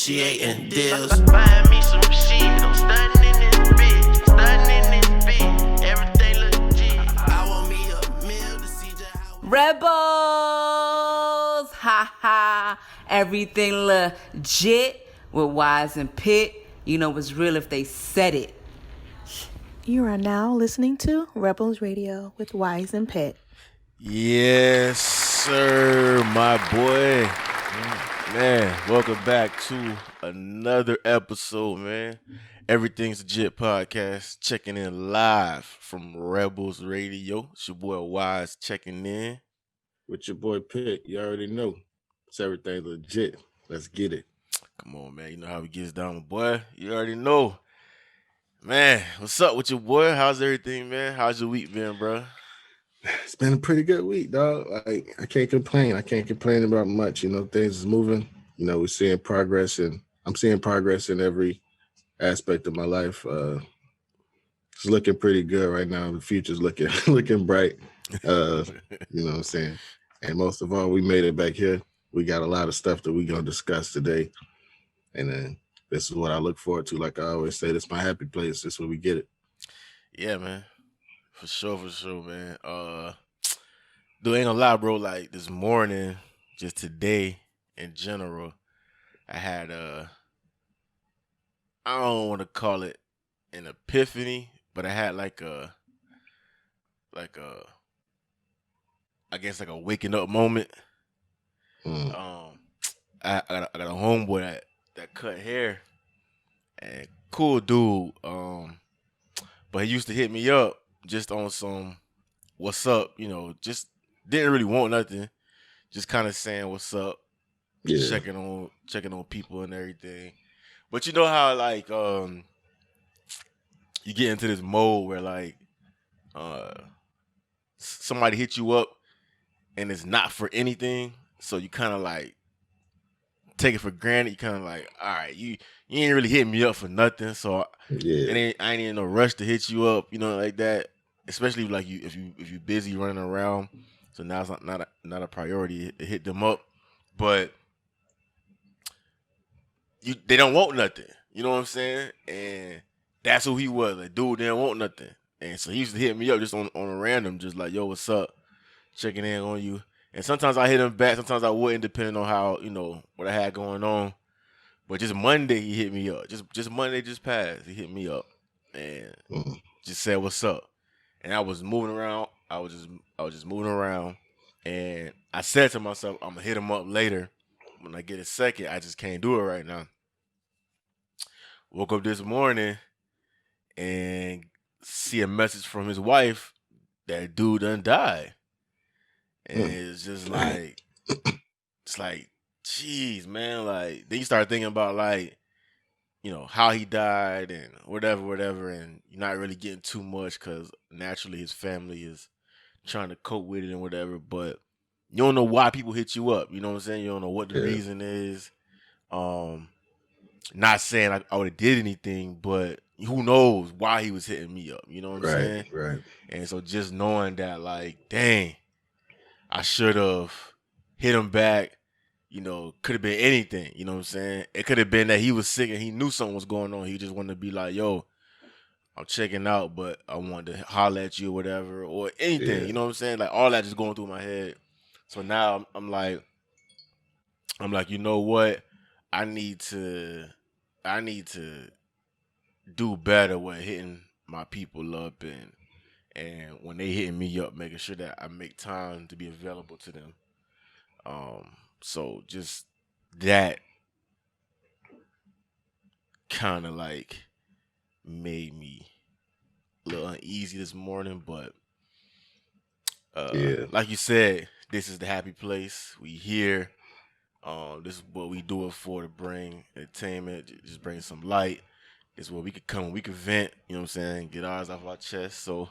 negotiating deals. Find me some shit, I'm stunting in this bitch, everything legit. I want me a meal to see just how Rebels, ha ha, everything legit with Wise and Pitt. You know it's real if they said it. You are now listening to Rebels Radio with Wise and Pitt. Yes, sir, my boy. Man, welcome back to another episode, man. Everything's Legit podcast, checking in live from Rebels Radio. It's your boy Wise checking in. With your boy Pitt, you already know. It's everything legit. Let's get it. Come on, man. You know how it gets down, my boy. You already know. Man, what's up with your boy? How's everything, man? How's your week been, bro? It's been a pretty good week, dog. Like, I can't complain. I can't complain about much. You know, things is moving. You know, we're seeing progress, and I'm seeing progress in every aspect of my life. It's looking pretty good right now. The future's looking bright. You know what I'm saying? And most of all, we made it back here. We got a lot of stuff that we're going to discuss today. And then this is what I look forward to. Like I always say, this is my happy place. This is where we get it. Yeah, man. For sure, man. Dude, ain't gonna lie, bro. Like this morning, just today in general, I had I don't want to call it an epiphany, but I had like a I guess like a waking up moment. I got a homeboy that cut hair, and cool dude. But he used to hit me up just on some what's up, you know, just didn't really want nothing. Just kind of saying what's up, checking on people and everything. But you know how like you get into this mode where like somebody hit you up and it's not for anything, so you kind of like take it for granted. You kind of like, all right, you ain't really hitting me up for nothing, so I ain't in no rush to hit you up, you know, like that. Especially like if you busy running around, so now it's not a priority to hit them up. But they don't want nothing, you know what I'm saying? And that's who he was. Like, dude didn't want nothing, and so he used to hit me up just on a random, just like, yo, what's up, checking in on you. And sometimes I hit him back, sometimes I wouldn't, depending on how, you know, what I had going on. But just Monday he hit me up. Just Monday just passed, he hit me up and just said what's up. And I was moving around. I was just moving around, and I said to myself, I'm gonna hit him up later when I get a second. I just can't do it right now. Woke up this morning and see a message from his wife that dude done died. And it's just like, it's like, geez, man. Like, then you start thinking about like, you know, how he died and whatever, and you're not really getting too much because naturally his family is trying to cope with it and whatever. But you don't know why people hit you up. You know what I'm saying? You don't know what the reason is. Not saying I would have did anything, but who knows why he was hitting me up. You know what I'm saying? Right. And so just knowing that, like, dang, I should have hit him back, you know, could have been anything, you know what I'm saying? It could have been that he was sick and he knew something was going on. He just wanted to be like, yo, I'm checking out, but I wanted to holler at you or whatever, or anything, you know what I'm saying? Like, all that just going through my head. So now I'm like, you know what? I need to do better with hitting my people up, and when they hitting me up, making sure that I make time to be available to them. So just that kind of like made me a little uneasy this morning, but like you said, this is the happy place. We here. This is what we do it for, to bring entertainment, just bring some light. This is where we could come, we could vent, you know what I'm saying, get ours off our chest. So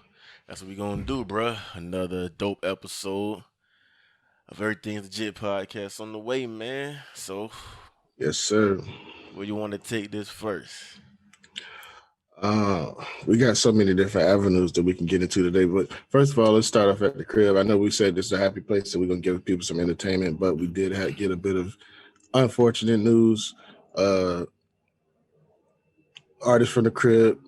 that's what we gonna do, bruh. Another dope episode of Everything's Legit podcast on the way, man. So, yes, sir. Where you want to take this first? We got so many different avenues that we can get into today. But first of all, let's start off at the crib. I know we said this is a happy place, so we're gonna give people some entertainment, but we did get a bit of unfortunate news. Uh, artist from the crib,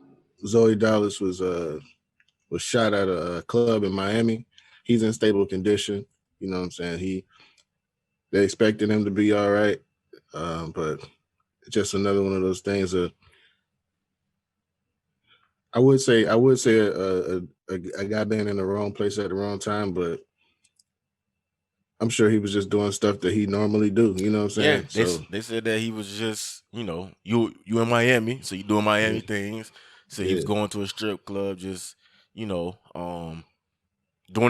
Zoey Dollaz was shot at a club in Miami. He's in stable condition. You know what I'm saying? They expected him to be all right, but just another one of those things. I would say a guy being in the wrong place at the wrong time, but I'm sure he was just doing stuff that he normally do. You know what I'm saying? Yeah, they said that he was just, you in Miami, so you doing Miami things. So he was going to a strip club, just, doing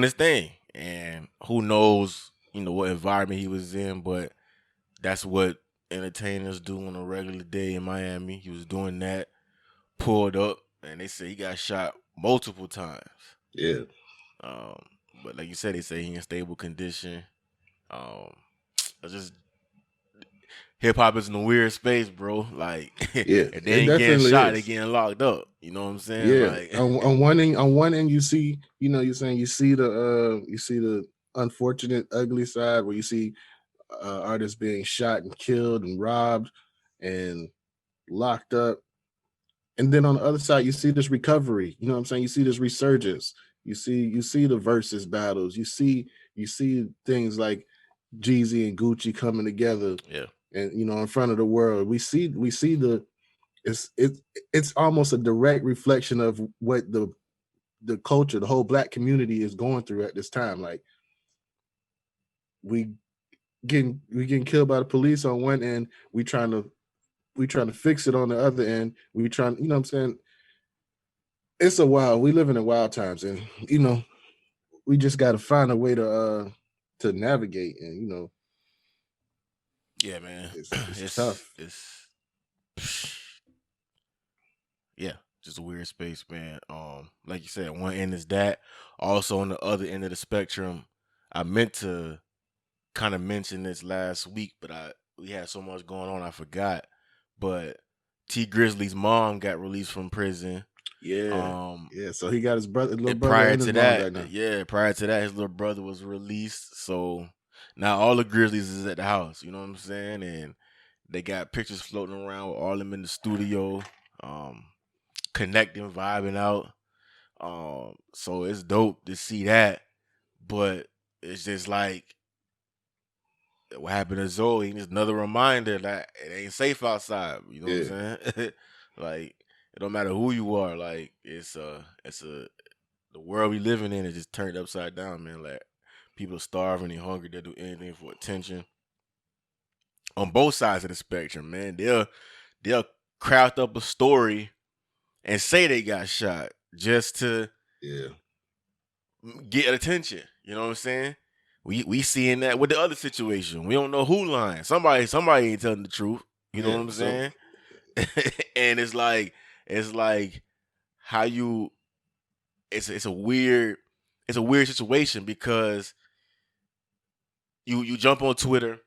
his thing. And who knows, what environment he was in, but that's what entertainers do on a regular day in Miami. He was doing that, pulled up, and they said he got shot multiple times. Yeah. But like you said, they say he in stable condition. Just hip hop is in a weird space, bro. Like, if they ain't getting shot, they getting locked up. You know what I'm saying? Yeah. Like, on one end, you see, you're saying you see the unfortunate, ugly side where you see artists being shot and killed and robbed and locked up. And then on the other side, you see this recovery. You know what I'm saying? You see this resurgence. You see the versus battles. You see things like Jeezy and Gucci coming together. Yeah. And in front of the world. We see it's almost a direct reflection of what the culture, the whole Black community is going through at this time. Like, we getting killed by the police on one end, we trying to fix it on the other end. We trying, you know what I'm saying? It's we living in wild times, and we just got to find a way to navigate, and yeah, man, it's tough. Yeah, just a weird space, man. Like you said, one end is that. Also, on the other end of the spectrum, I meant to kind of mention this last week, but we had so much going on, I forgot. But T Grizzly's mom got released from prison. Yeah. So he got his little brother. Prior to that, his little brother was released. So now all the Grizzlies is at the house. You know what I'm saying? And they got pictures floating around with all of them in the studio, connecting, vibing out. So it's dope to see that. But it's just like, what happened to Zoe? It's another reminder that it ain't safe outside. You know what I'm saying? Like, it don't matter who you are. Like, the world we living in is just turned upside down, man. Like, people are starving and hungry. They'll do anything for attention. On both sides of the spectrum, man, they'll craft up a story and say they got shot just to get attention. You know what I'm saying? We seeing that with the other situation. We don't know who lying. Somebody ain't telling the truth. You know what I'm saying? And it's like how you. It's a weird situation because you jump on Twitter,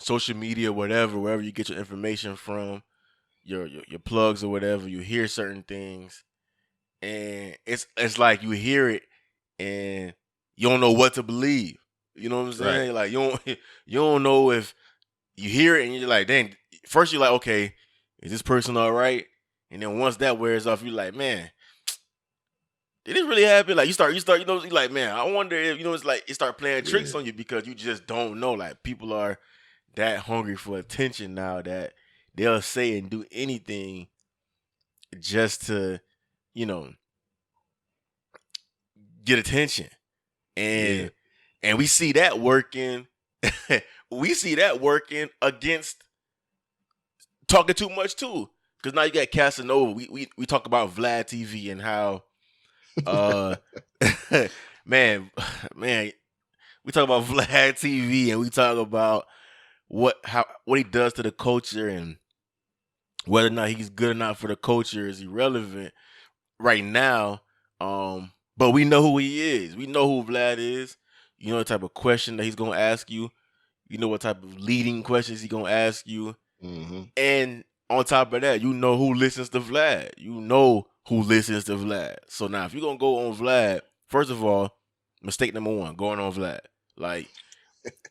social media, wherever you get your information from, your plugs or whatever. You hear certain things, and it's like you hear it and you don't know what to believe. You know what I'm saying? Right. Like, you don't know if you hear it and you're like, dang. First you're like, okay, is this person all right? And then once that wears off, you're like, man, did it really happen? Like, you start, you're like, man, I wonder if, it's like, it start playing tricks on you because you just don't know. Like, people are that hungry for attention now that they'll say and do anything just to, get attention. And we see that working. We see that working against talking too much too. Because now you got Casanova. We talk about Vlad TV and how man, we talk about Vlad TV and we talk about what he does to the culture and whether or not he's good or not for the culture is irrelevant right now. But we know who he is. We know who Vlad is. You know the type of question that he's gonna ask you. You know what type of leading questions he's gonna ask you. Mm-hmm. And on top of that, you know who listens to Vlad. So now, if you're gonna go on Vlad, first of all, mistake number one, going on Vlad. Like,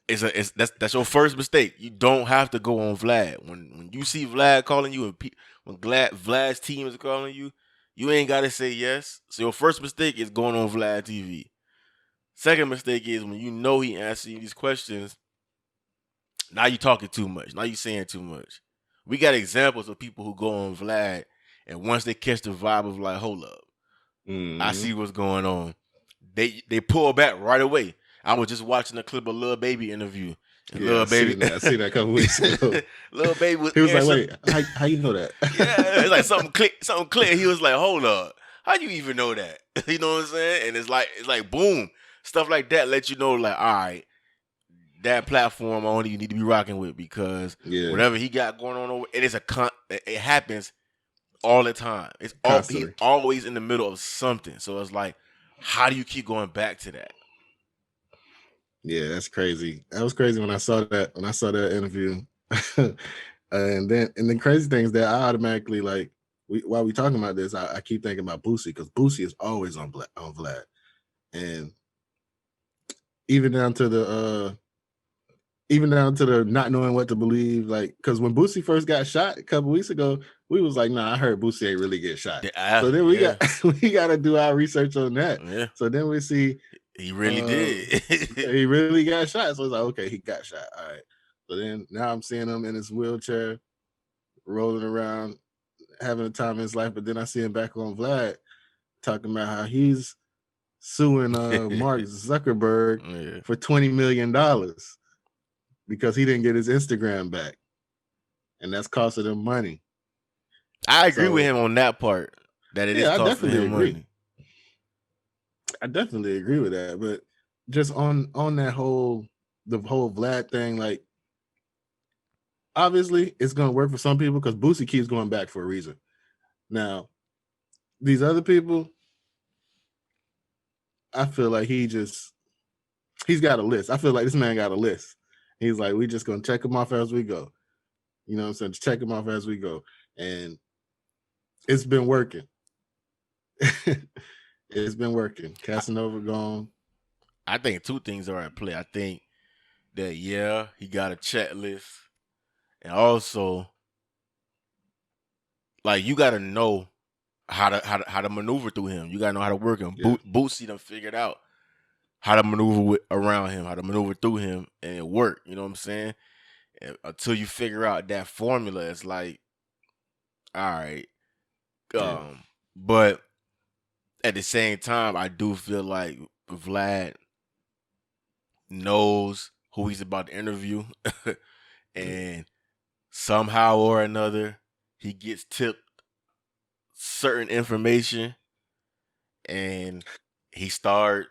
That's your first mistake. You don't have to go on Vlad. When you see Vlad calling you and when Vlad's team is calling you, you ain't gotta say yes. So your first mistake is going on Vlad TV. Second mistake is when you know he answering these questions. Now you talking too much. Now you saying too much. We got examples of people who go on Vlad, and once they catch the vibe of like, hold up, I see what's going on. They pull back right away. I was just watching a clip of Lil Baby interview. And Lil Baby, I seen that a couple weeks ago. Lil Baby was. He was like, "Wait, how you know that?" Yeah, it's like something click. He was like, "Hold up, how you even know that?" You know what I'm saying? And it's like boom, stuff like that let you know, like, all right, that platform I don't even need to be rocking with because whatever he got going on over, it happens all the time. He's always in the middle of something. So it's like, how do you keep going back to that? Yeah, that's crazy. That was crazy when I saw that interview. and the crazy thing is that I automatically while we talking about this, I keep thinking about Boosie because Boosie is always on Vlad. And even down to the not knowing what to believe, like, because when Boosie first got shot a couple weeks ago, we was like, nah, I heard Boosie ain't really get shot. So then we got to do our research on that. Yeah. So then we see he really did. He really got shot. So it's like, okay, he got shot. All right. So then now I'm seeing him in his wheelchair, rolling around, having a time in his life. But then I see him back on Vlad talking about how he's suing Mark Zuckerberg for $20 million. Because he didn't get his Instagram back. And that's costing him money. I agree with him on that part. That it is costing him money. I definitely agree with that. But just on the whole Vlad thing, like, obviously it's gonna work for some people because Boosie keeps going back for a reason. Now, these other people, I feel like he's got a list. I feel like this man got a list. He's like, we just gonna check them off as we go. You know what I'm saying? Just check them off as we go. And it's been working. It's been working. Casanova gone. I think two things are at play. I think that, he got a checklist. And also, like, you gotta know how to maneuver through him. You gotta know how to work him. Yeah. Boosie done figured out how to maneuver around him, how to maneuver through him, and it worked. You know what I'm saying? And until you figure out that formula, it's like, all right. But at the same time, I do feel like Vlad knows who he's about to interview. And somehow or another, he gets tipped certain information and he start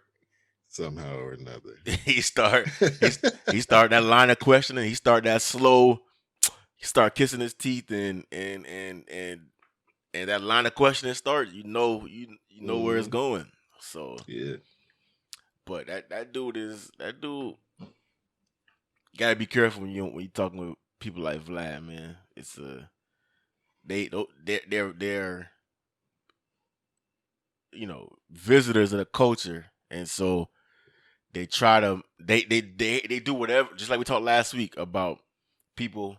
somehow or another. He start that line of questioning. He start that slow. He start kissing his teeth and that line of questioning start. You know where it's going. So yeah. But that dude. You gotta be careful when you talking with people like Vlad, man. It's they're visitors of the culture, and so they try to they do whatever. Just like we talked last week about people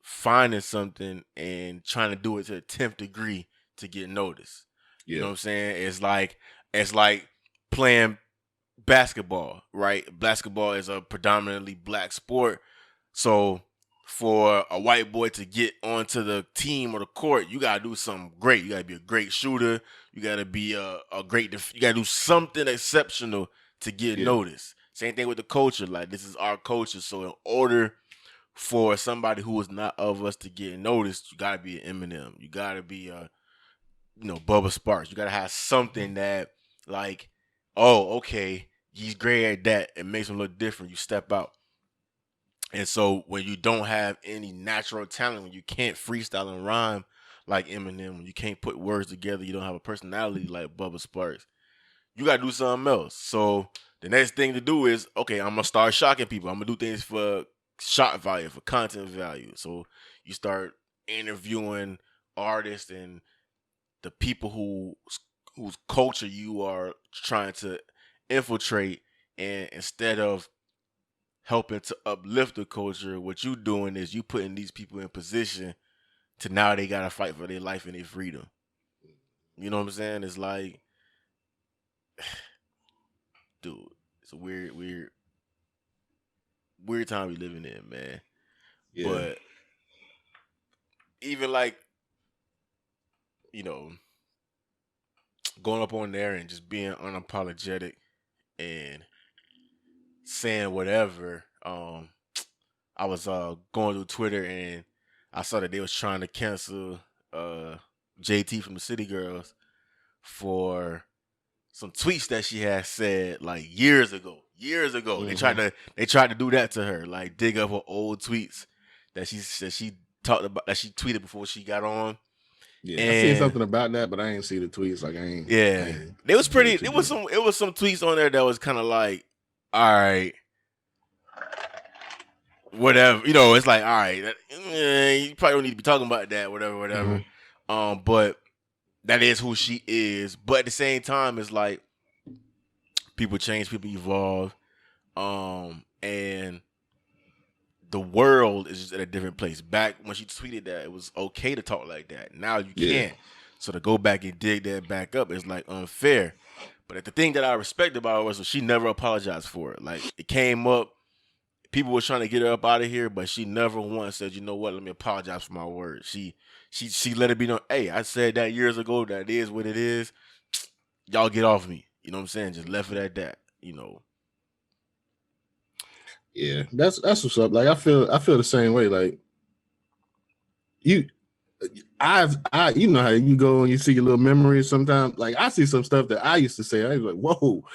finding something and trying to do it to the 10th degree to get noticed. Yeah. You know what I'm saying? It's like playing basketball, right? Basketball is a predominantly black sport. So for a white boy to get onto the team or the court, you gotta do something great. You gotta be a great shooter. You gotta be you gotta do something exceptional to get noticed. Same thing with the culture. Like, this is our culture. So in order for somebody who is not of us to get noticed, you gotta be an Eminem. You gotta be Bubba Sparks. You gotta have something that, like, oh, okay, he's great at that. It makes him look different. You step out. And so when you don't have any natural talent, when you can't freestyle and rhyme like Eminem, when you can't put words together, you don't have a personality like Bubba Sparks, you got to do something else. So the next thing to do is, okay, I'm going to start shocking people. I'm going to do things for shock value, for content value. So you start interviewing artists and the people whose culture you are trying to infiltrate, and instead of helping to uplift the culture. What you doing is you putting these people in position to now they gotta fight for their life and their freedom. You know what I'm saying? It's like, dude, it's a weird time we living in, man. Yeah. But even like, you know, going up on there and just being unapologetic and saying whatever. I was going through Twitter and I saw that they was trying to cancel JT from the City Girls for some tweets that she had said like years ago. Mhm. They tried to do that to her, like dig up her old tweets that she talked about, that she tweeted before she got on. Yeah, I seen And something about that, but I ain't see the tweets. Like I yeah, ain't it was pretty. really too deep. It was some tweets on there that was kind of like, all right, whatever. You know, it's like, all right, you probably don't need to be talking about that, whatever. But that is who she is. But at the same time, it's like people change, people evolve, and the world is just at a different place. Back when she tweeted that, it was okay to talk like that. Now you Yeah. can't. So to go back and dig that back up is like unfair. But the thing that I respect about her was she never apologized for it. Like it came up, people were trying to get her up out of here, but she never once said, "You know what? Let me apologize for my words." She let it be known. Hey, I said that years ago. That is what it is. Y'all get off me. You know what I'm saying? Just left it at that. You know. Yeah, that's what's up. Like I feel the same way. Like you know how you go and you see your little memories sometimes. Like I see some stuff that I used to say. I was like, whoa,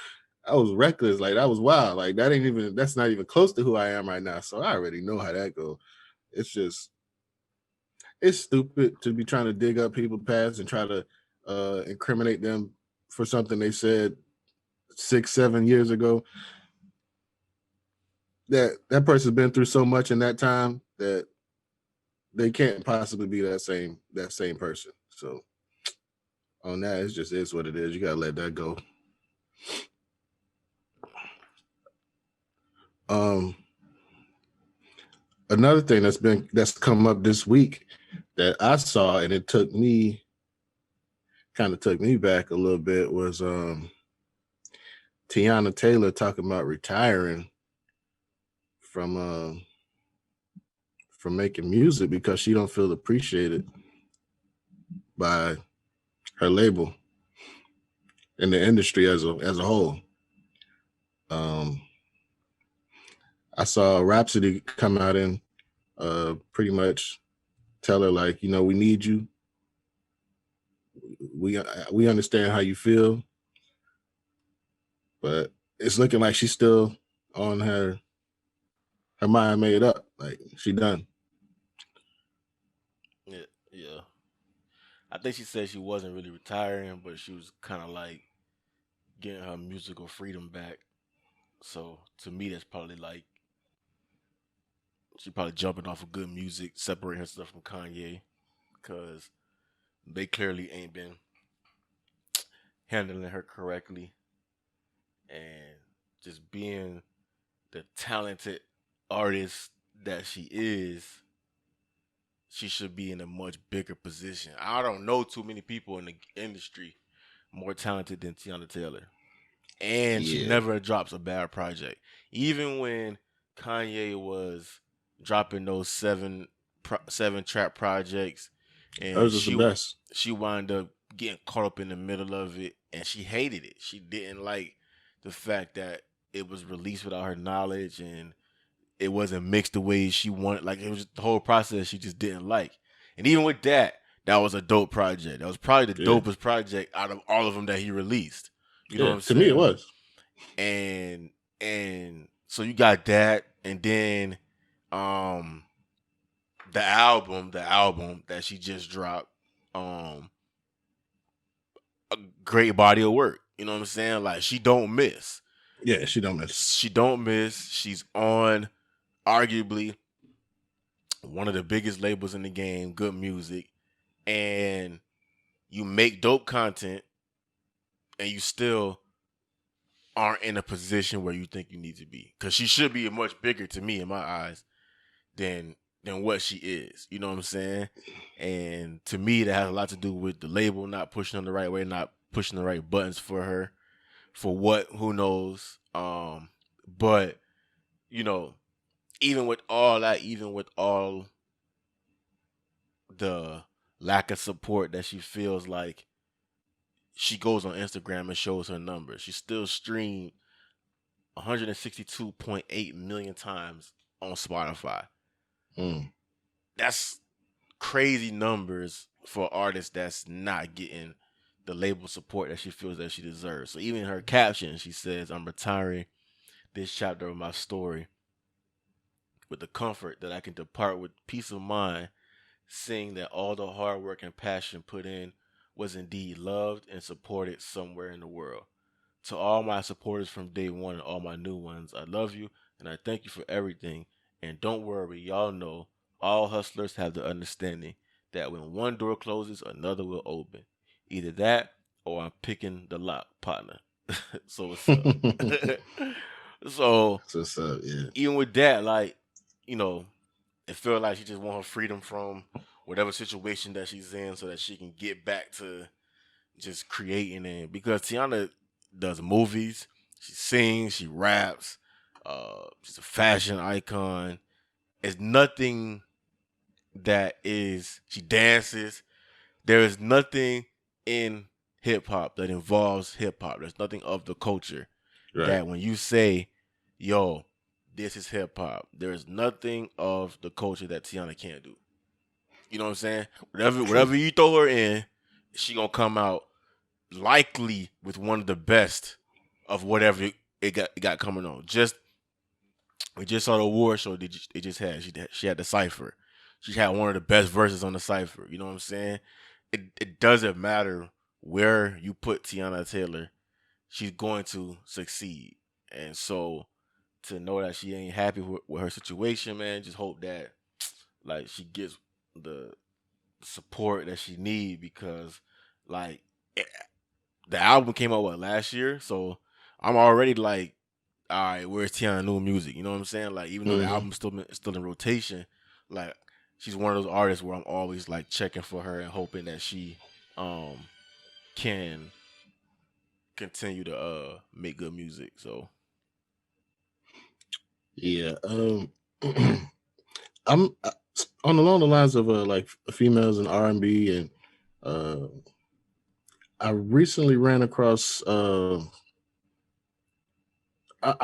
I was reckless. Like that was wild. Like that's not even close to who I am right now. So I already know how that goes. It's just it's stupid to be trying to dig up people's past and try to incriminate them for something they said 6-7 years ago. That person's been through so much in that time that they can't possibly be that same person. So on that, it's just is what it is. You gotta let that go. Another thing that's come up this week that I saw and it took me back a little bit was Teyanna Taylor talking about retiring from making music because she don't feel appreciated by her label in the industry as a whole. I saw Rhapsody come out and pretty much tell her like, you know, we need you. We understand how you feel, but it's looking like she's still on her mind made up. Like she done. Yeah. I think she said she wasn't really retiring, but she was kind of like getting her musical freedom back. So to me, that's probably like she probably jumping off of good music, separating herself from Kanye, because they clearly ain't been handling her correctly, and just being the talented artist that she is, she should be in a much bigger position. I don't know too many people in the industry more talented than Teyanna Taylor. And she Yeah. never drops a bad project. Even when Kanye was dropping those seven trap projects, and Hers was the best. she wound up getting caught up in the middle of it, and she hated it. She didn't like the fact that it was released without her knowledge, and it wasn't mixed the way she wanted. Like it was the whole process she just didn't like. And even with that, that was a dope project. That was probably the dopest project out of all of them that he released. You know what I'm saying? To me, it was. And so you got that, and then the album that she just dropped, a great body of work. You know what I'm saying? Like she don't miss. Yeah, she don't miss. She don't miss. She's on arguably one of the biggest labels in the game, good music, and you make dope content, and you still aren't in a position where you think you need to be. Because she should be much bigger to me in my eyes than what she is. You know what I'm saying? And to me, that has a lot to do with the label not pushing her the right way, not pushing the right buttons for her. For what? Who knows? But you know, even with all that, even with all the lack of support that she feels like, she goes on Instagram and shows her numbers. She still streamed 162.8 million times on Spotify. That's crazy numbers for artists that's not getting the label support that she feels that she deserves. So even in her caption, she says, "I'm retiring this chapter of my story with the comfort that I can depart with peace of mind, seeing that all the hard work and passion put in was indeed loved and supported somewhere in the world. To all my supporters from day one and all my new ones, I love you and I thank you for everything. And don't worry, y'all know all hustlers have the understanding that when one door closes, another will open. Either that or I'm picking the lock, partner." So what's up? So So what's up? Yeah. even with that, like, it felt like she just want her freedom from whatever situation that she's in so that she can get back to just creating. And because Teyanna does movies, she sings, she raps, she's a fashion icon. It's nothing she dances. There is nothing in hip hop that involves hip hop. There's nothing of the culture that when you say, yo, this is hip hop, there's nothing of the culture that Teyanna can't do. You know what I'm saying? Whatever you throw her in, she gonna come out likely with one of the best of whatever it got coming on. We just saw the award show they just had. She had the cipher. She had one of the best verses on the cipher. You know what I'm saying? It doesn't matter where you put Teyanna Taylor, she's going to succeed. And so to know that she ain't happy with her situation, man, just hope that like she gets the support that she need, because like the album came out last year, so I'm already like, all right, where's Teyanna new music? You know what I'm saying? Like, even though the album's still in rotation, like she's one of those artists where I'm always like checking for her and hoping that she can continue to make good music. So yeah, I'm on along the lines of like females in R&B, and I recently ran across I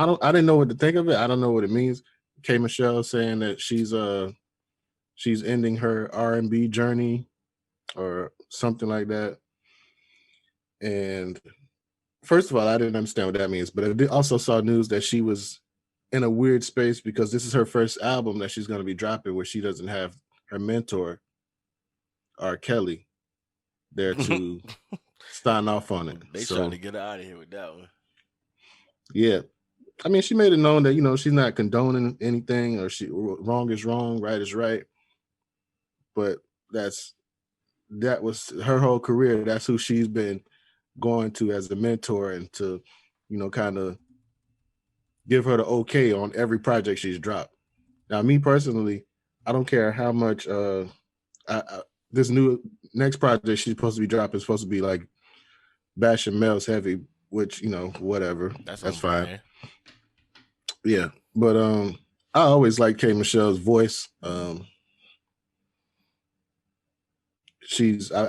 didn't know what to think of it. I don't know what it means. K Michelle saying that she's ending her R&B journey or something like that. And first of all, I didn't understand what that means, but I also saw news that she was in a weird space because this is her first album that she's going to be dropping where she doesn't have her mentor, R. Kelly, there to sign off on it. They trying to get her out of here with that one. Yeah. I mean, she made it known that, she's not condoning anything, or wrong is wrong, right is right. But that was her whole career. That's who she's been going to as a mentor, and to, kind of give her the okay on every project she's dropped. Now, me personally, I don't care how much this next project she's supposed to be dropping is supposed to be like bashing males heavy, which, whatever. That's fine. Yeah. But I always like K Michelle's voice. I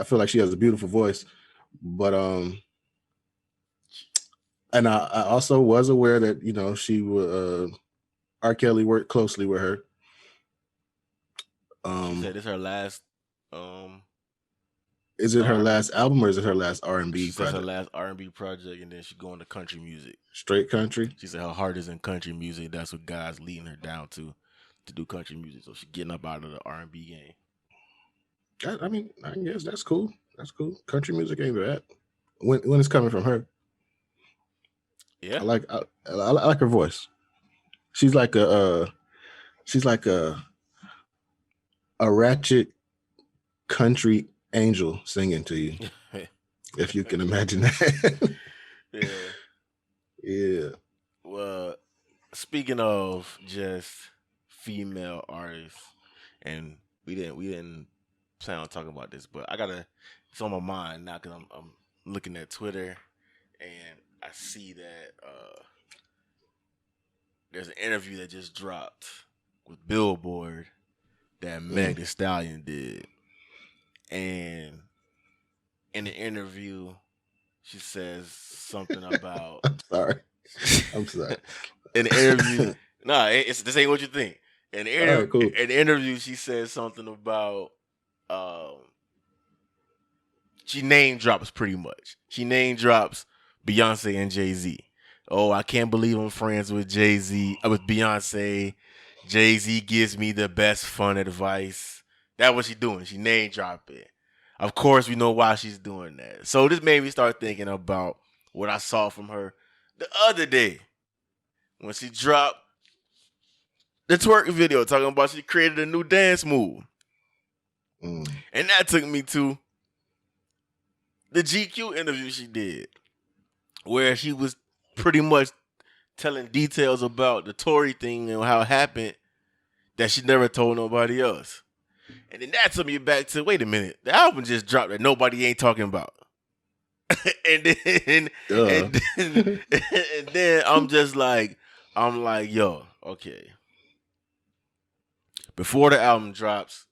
feel like she has a beautiful voice, but and I also was aware that she would R. Kelly worked closely with her. She said it's her last. Is it her last album or is it her last R&B project? She said her last R&B project, and then she going to country music. Straight country? She said her heart is in country music. That's what God's leading her down to do country music. So she's getting up out of the R&B game. I mean, I guess that's cool. That's cool. Country music ain't bad when it's coming from her. Yeah, I like her voice. She's like a ratchet country angel singing to you, if you can imagine that. Yeah. Yeah. Well, speaking of just female artists, and we didn't plan on talking about this, but it's on my mind now because I'm looking at Twitter and I see that there's an interview that just dropped with Billboard that Meg Thee Stallion did, and in the interview she says something about I'm sorry. I'm sorry. in the interview. Nah, this ain't what you think. In the, All right, cool. in the interview, she says something about she name drops pretty much. She name drops Beyonce and Jay-Z. Oh, I can't believe I'm friends with Jay-Z. With Beyonce. Jay-Z gives me the best fun advice. That's what she's doing. She name dropping. Of course, we know why she's doing that. So this made me start thinking about what I saw from her the other day when she dropped the twerk video talking about she created a new dance move. And that took me to the GQ interview she did, where she was pretty much telling details about the Tory thing and how it happened that she never told nobody else. And then that took me back to, wait a minute, the album just dropped that nobody ain't talking about. and then I'm just like, yo, okay. Before the album drops,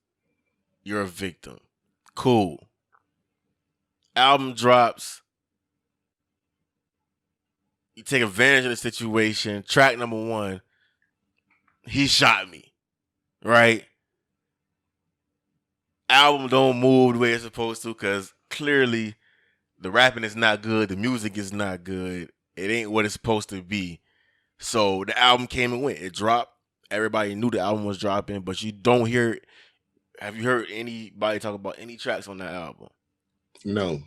you're a victim. Cool. Album drops. You take advantage of the situation. Track number 1, he shot me. Right? Album don't move the way it's supposed to because clearly the rapping is not good. The music is not good. It ain't what it's supposed to be. So the album came and went. It dropped. Everybody knew the album was dropping, but you don't hear it. Have you heard anybody talk about any tracks on that album? No.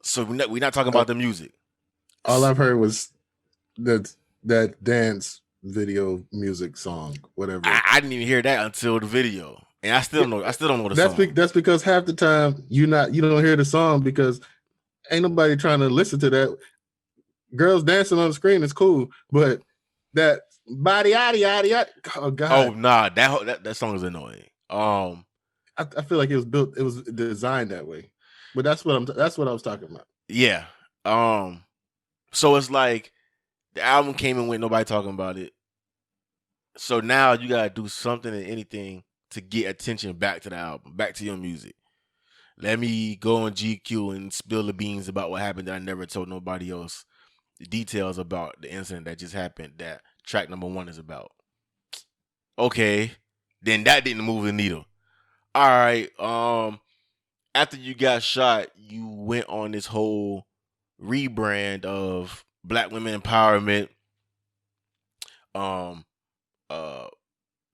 So we're not talking about the music. All I've heard was that dance video music song, whatever. I didn't even hear that until the video, and I still don't know the song. That's because half the time you don't hear the song because ain't nobody trying to listen to that. Girls dancing on the screen is cool, but that body yada yada yada. Oh God! Oh nah, that song is annoying. I feel like it was designed that way, but that's what I was talking about. Yeah. So it's like the album came and went, nobody talking about it. So now you gotta do something and anything to get attention back to the album, back to your music. Let me go on GQ and spill the beans about what happened that I never told nobody else. The details about the incident that just happened that track number 1 is about. Okay. Then that didn't move the needle. All right. After you got shot, you went on this whole rebrand of Black women empowerment.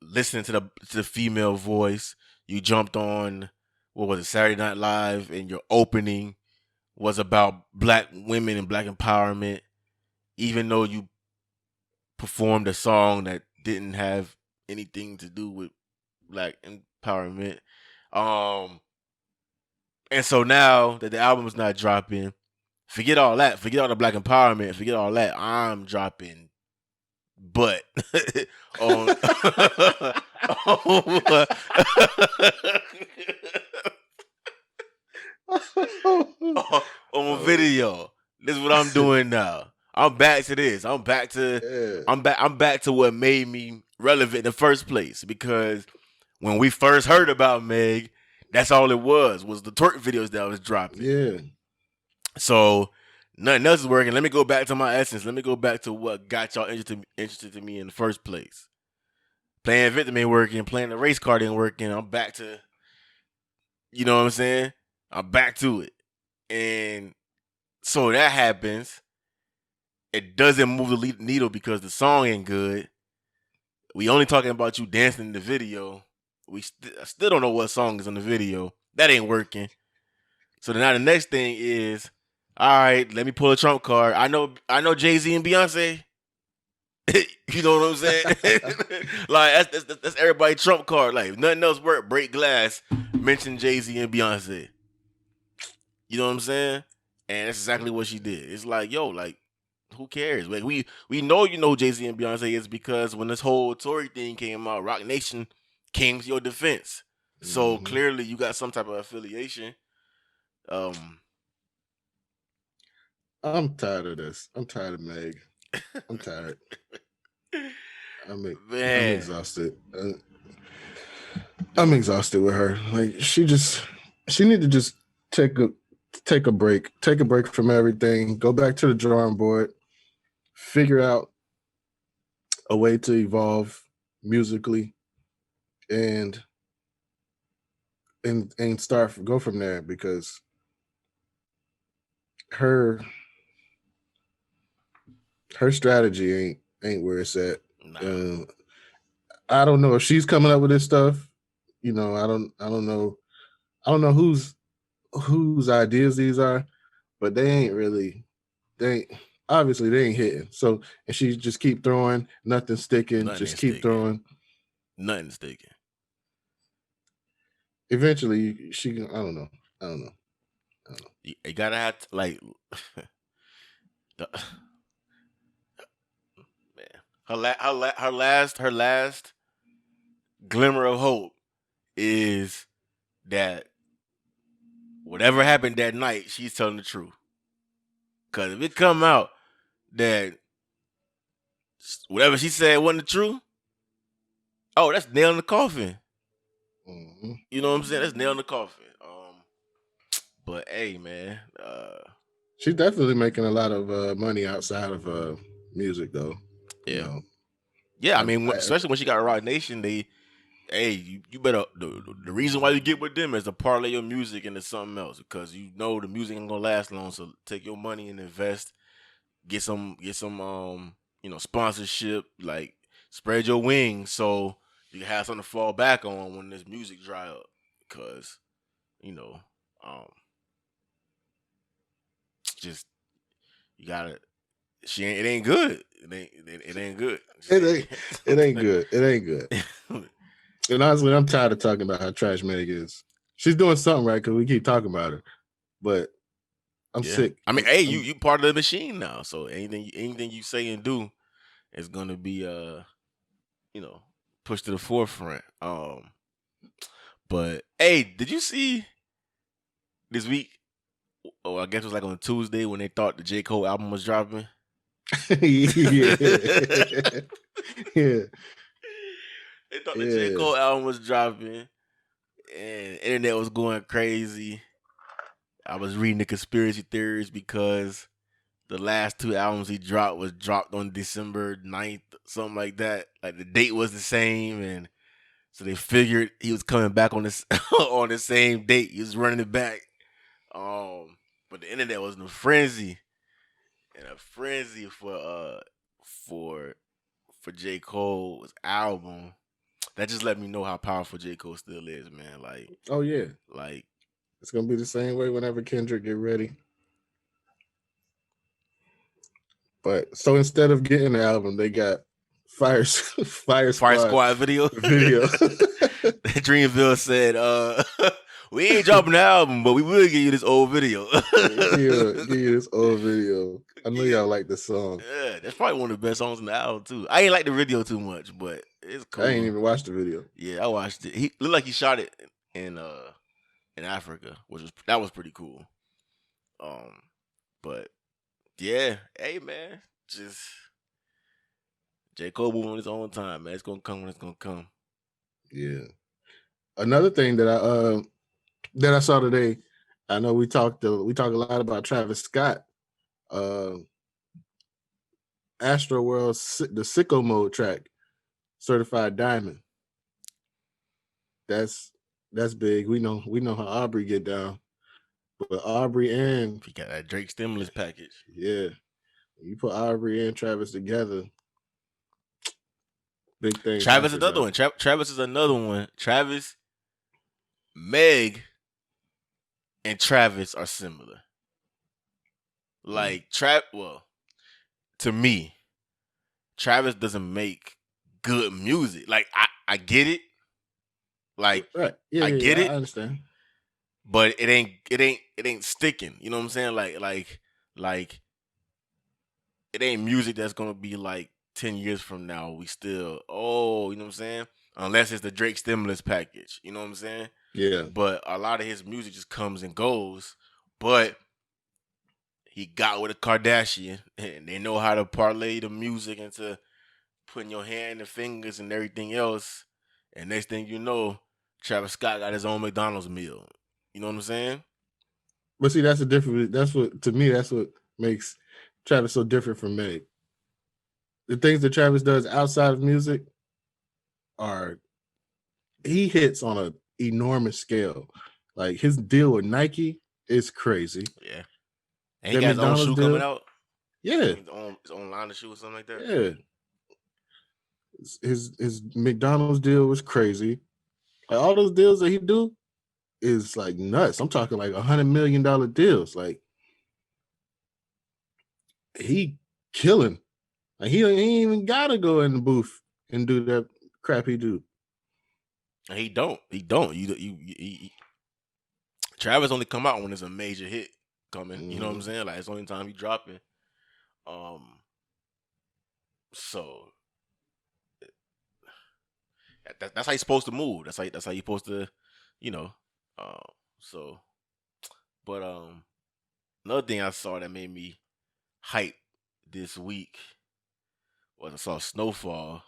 Listening to the female voice. You jumped on, what was it, Saturday Night Live, and your opening was about Black women and Black empowerment, even though you performed a song that didn't have anything to do with Black empowerment. And so now that the album is not dropping, forget all that. Forget all the Black empowerment. Forget all that. I'm dropping butt on on video. This is what I'm doing now. I'm back to this. I'm back to what made me relevant in the first place, because when we first heard about Meg, that's all it was the twerk videos that I was dropping. Yeah. So nothing else is working. Let me go back to my essence. Let me go back to what got y'all interested in me in the first place. Playing victim ain't working. Playing the race card ain't working. I'm back to, you know what I'm saying? I'm back to it. And so that happens. It doesn't move the needle because the song ain't good. We only talking about you dancing in the video. I still don't know what song is on the video. That ain't working. So now the next thing is, all right, let me pull a trump card. I know Jay-Z and Beyonce. You know what I'm saying? Like that's everybody's trump card. Like if nothing else work, break glass, mention Jay-Z and Beyonce. You know what I'm saying? And that's exactly what she did. It's like, yo, like, who cares? Like we know you know Jay-Z and Beyonce is because when this whole Tory thing came out, Rock Nation came to your defense. So clearly you got some type of affiliation. I'm tired of this. I'm tired of Meg. I'm tired. I'm exhausted. I'm exhausted with her. Like she need to just take a break from everything. Go back to the drawing board. Figure out a way to evolve musically, and go from there, because her strategy ain't where it's at. Nah. I don't know if she's coming up with this stuff. You know, I don't know whose ideas these are, but they ain't hitting. So, and she just keep throwing, nothing sticking, throwing. Nothing sticking. Eventually she, I don't know. You gotta have to, like, man. Her last glimmer of hope is that whatever happened that night, she's telling the truth. Cause if it come out that whatever she said wasn't the truth, oh, that's nail in the coffin. Mm-hmm. You know what I'm saying? That's nail in the coffin. But hey, man, she's definitely making a lot of money outside of music, though. Yeah, you know? Yeah. I mean, especially when she got Rock Nation, you better. The reason why you get with them is to parlay your music into something else, because you know the music ain't gonna last long. So take your money and invest. Get some sponsorship. Like, spread your wings so you have something to fall back on when this music dry up. Because just you gotta. It ain't good. It ain't good. It ain't good. It ain't good. And honestly, I'm tired of talking about how trash Meg is. She's doing something right because we keep talking about her, but I'm sick. I mean, hey, you part of the machine now, so anything you say and do is gonna be pushed to the forefront. But hey, did you see this week? Oh, I guess it was like on Tuesday when they thought the J. Cole album was dropping. Yeah. They thought the J. Cole album was dropping, and internet was going crazy. I was reading the conspiracy theories because the last two albums he dropped was dropped on December 9th, something like that. Like the date was the same, and so they figured he was coming back on this on the same date. He was running it back. But the internet was in a frenzy. And a frenzy for J. Cole's album. That just let me know how powerful J. Cole still is, man. Like, oh yeah, like it's gonna be the same way whenever Kendrick get ready. But so instead of getting the album, they got Fire Squad video. Dreamville said, we ain't dropping the album, but we will give you this old video. give you this old video. I know y'all like the song. Yeah, that's probably one of the best songs in the album too. I ain't like the video too much, but it's cool. I ain't even watched the video. Yeah, I watched it. He looked like he shot it in Africa, that was pretty cool. But yeah, hey man, just J. Cole moving on his own time, man. It's gonna come when it's gonna come. Yeah. Another thing that I saw today, I know we talk a lot about Travis Scott. Astro World's the Sicko Mode track, Certified Diamond. That's big. We know how Aubrey get down. But Aubrey and he got that Drake stimulus package. Yeah. You put Aubrey and Travis together. Big thing. Travis is another one. Travis is another one. Travis, Meg, and Travis are similar. Like to me, Travis doesn't make good music. Like I get it. Like right. Yeah, I get it. I understand. But it ain't sticking. You know what I'm saying? Like it ain't music that's gonna be like 10 years from now. We still, you know what I'm saying? Unless it's the Drake stimulus package, you know what I'm saying? Yeah. But a lot of his music just comes and goes. But he got with a Kardashian, and they know how to parlay the music into putting your hand and fingers and everything else. And next thing you know, Travis Scott got his own McDonald's meal. You know what I'm saying? But see, that's the difference. That's what makes Travis so different from Meg. The things that Travis does outside of music he hits on an enormous scale. Like his deal with Nike is crazy. Yeah. And he got his own shoe coming out. Yeah. His own line of shoe or something like that. Yeah. His McDonald's deal was crazy. Like all those deals that he do is like nuts. I'm talking like $100 million deals. Like he killing. Like he ain't even gotta go in the booth and do that crap he do. And he don't. Travis only come out when there's a major hit coming. Mm-hmm. You know what I'm saying? Like it's the only time he dropping. So that's how you're supposed to move. That's how you're supposed to, you know. But another thing I saw that made me hype this week was I saw Snowfall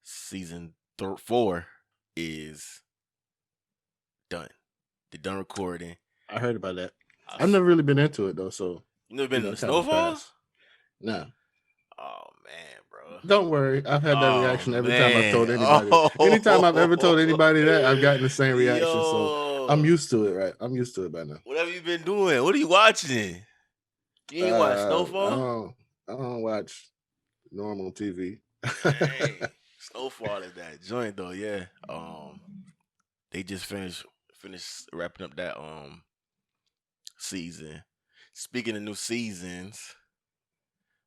season 4 is done. They're done recording. I heard about that. I've never really been into it though. So you never been to Snowfall? No. Oh man, bro. Don't worry. I've had that reaction every time I've told anybody. Anytime I've ever told anybody that, I've gotten the same reaction. So I'm used to it, right? I'm used to it by now. What have you been doing? What are you watching? You ain't watch Snowfall? I don't watch normal TV. Dang. Snowfall is that joint though, yeah. They just finished wrapping up that season. Speaking of new seasons,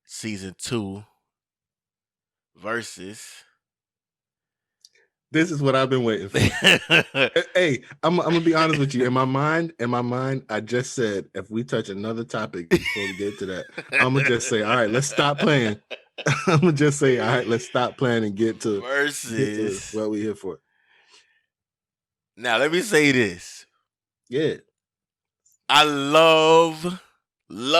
season 2 versus. This is what I've been waiting for. Hey, I'm gonna be honest with you. In my mind, I just said if we touch another topic before we get to that, I'm gonna just say, all right, let's stop playing. I'm gonna just say, all right, let's stop playing and get to what we're here for. Now let me say this. Yeah. I love the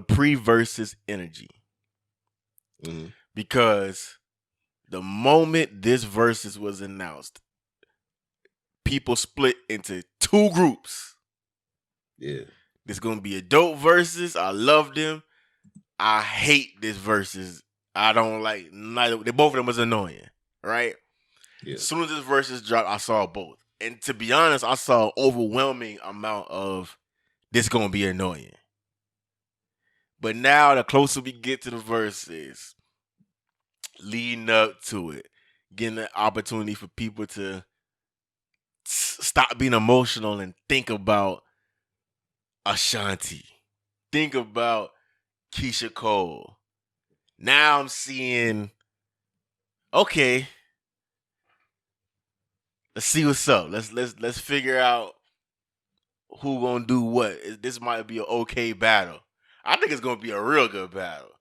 pre-versus energy. Mm-hmm. Because the moment this versus was announced, people split into 2 groups. Yeah. This gonna be a dope versus. I love them. I hate this versus. I don't like neither. Both of them was annoying, right? Yeah. As soon as this versus dropped, I saw both. And to be honest, I saw an overwhelming amount of this gonna be annoying. But now, the closer we get to the verses, leading up to it, getting the opportunity for people to stop being emotional and think about Ashanti. Think about Keyshia Cole. Now I'm seeing, okay, let's see what's up. Let's figure out who gonna do what. This might be an okay battle. I think it's gonna be a real good battle.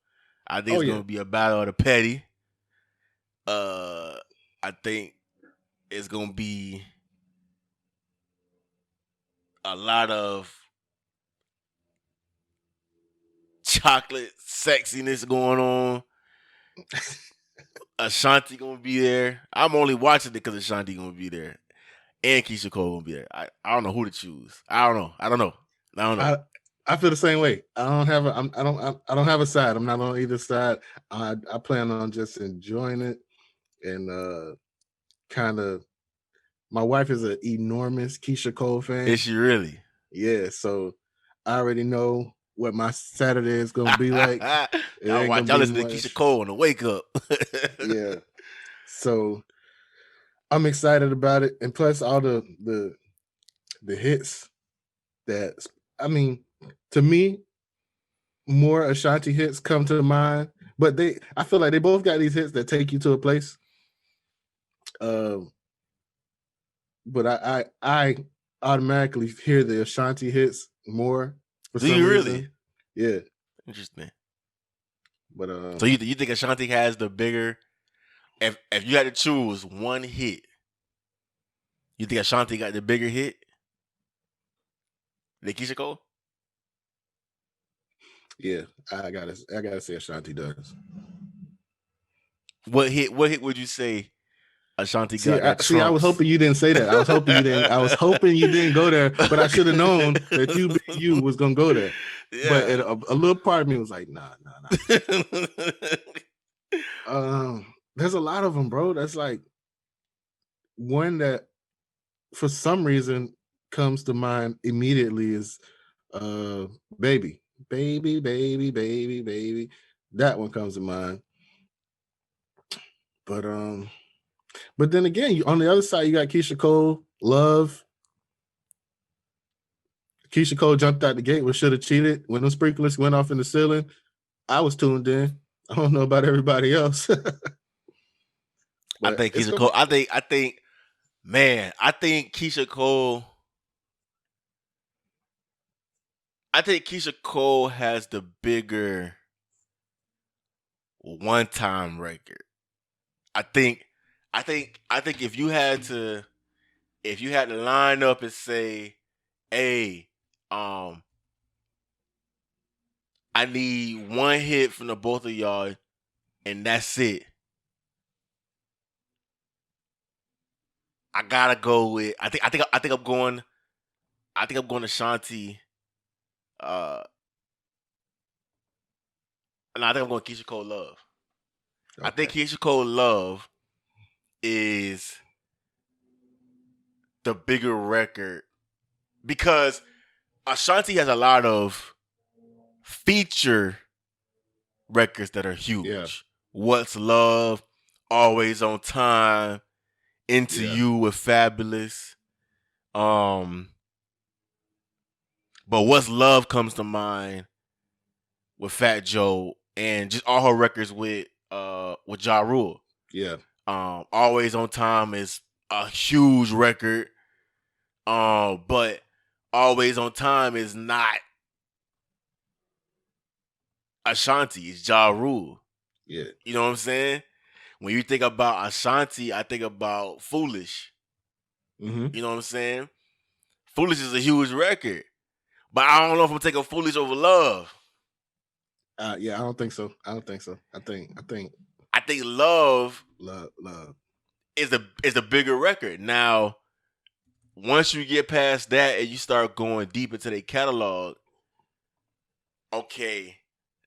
I think it's gonna be a battle of the petty. I think it's gonna be a lot of chocolate sexiness going on. Ashanti gonna be there. I'm only watching it because Ashanti gonna be there, and Keyshia Cole gonna be there. I don't know who to choose. I don't know. I feel the same way. I don't have a side. I'm not on either side. I plan on just enjoying it and kind of. My wife is an enormous Keyshia Cole fan. Is she really? Yeah. So I already know what my Saturday is gonna be like. Y'all listen to Keyshia Cole on the wake up. Yeah. So I'm excited about it, and plus all the hits that to me, more Ashanti hits come to mind, but I feel like they both got these hits that take you to a place. But I automatically hear the Ashanti hits more for Do some you reason. really? Yeah, Interesting. but So you think Ashanti has the bigger? If you had to choose one hit, you think Ashanti got the bigger hit than Keyshia Cole? yeah, I gotta say Ashanti does. What hit would you say Ashanti See, got that I was trumps? hoping you didn't say that. I was hoping you didn't. I was hoping you didn't go there. But I should have known that you was gonna go there. But Yeah. a little part of me was like, nah. There's a lot of them, bro. That's like one that, for some reason, comes to mind immediately is baby. That one comes to mind. But then again, on the other side, you got Keyshia Cole, Love. Keyshia Cole jumped out the gate with Shoulda Cheated. When those sprinklers went off in the ceiling, I was tuned in. I don't know about everybody else. I think Keyshia Cole. I think Keyshia Cole. I think Keyshia Cole has the bigger one-time record. I think if you had to line up and say, hey, I need one hit from the both of y'all, and that's it. I gotta go with. I think I'm going Ashanti. No, I think I'm going Keyshia Cole Love. Okay. I think Keyshia Cole Love is the bigger record because Ashanti has a lot of feature records that are huge. Yeah. What's Love, Always on Time, Into You with Fabulous. But What's Love comes to mind with Fat Joe and just all her records with Ja Rule. Yeah. Always on Time is a huge record. But Always on Time is not Ashanti, it's Ja Rule. Yeah. You know what I'm saying? When you think about Ashanti, I think about Foolish. Mm-hmm. You know what I'm saying? Foolish is a huge record. But I don't know if I'm taking Foolish over Love. Yeah, I don't think so. I think Love is the bigger record. Now, once you get past that and you start going deep into their catalog, okay,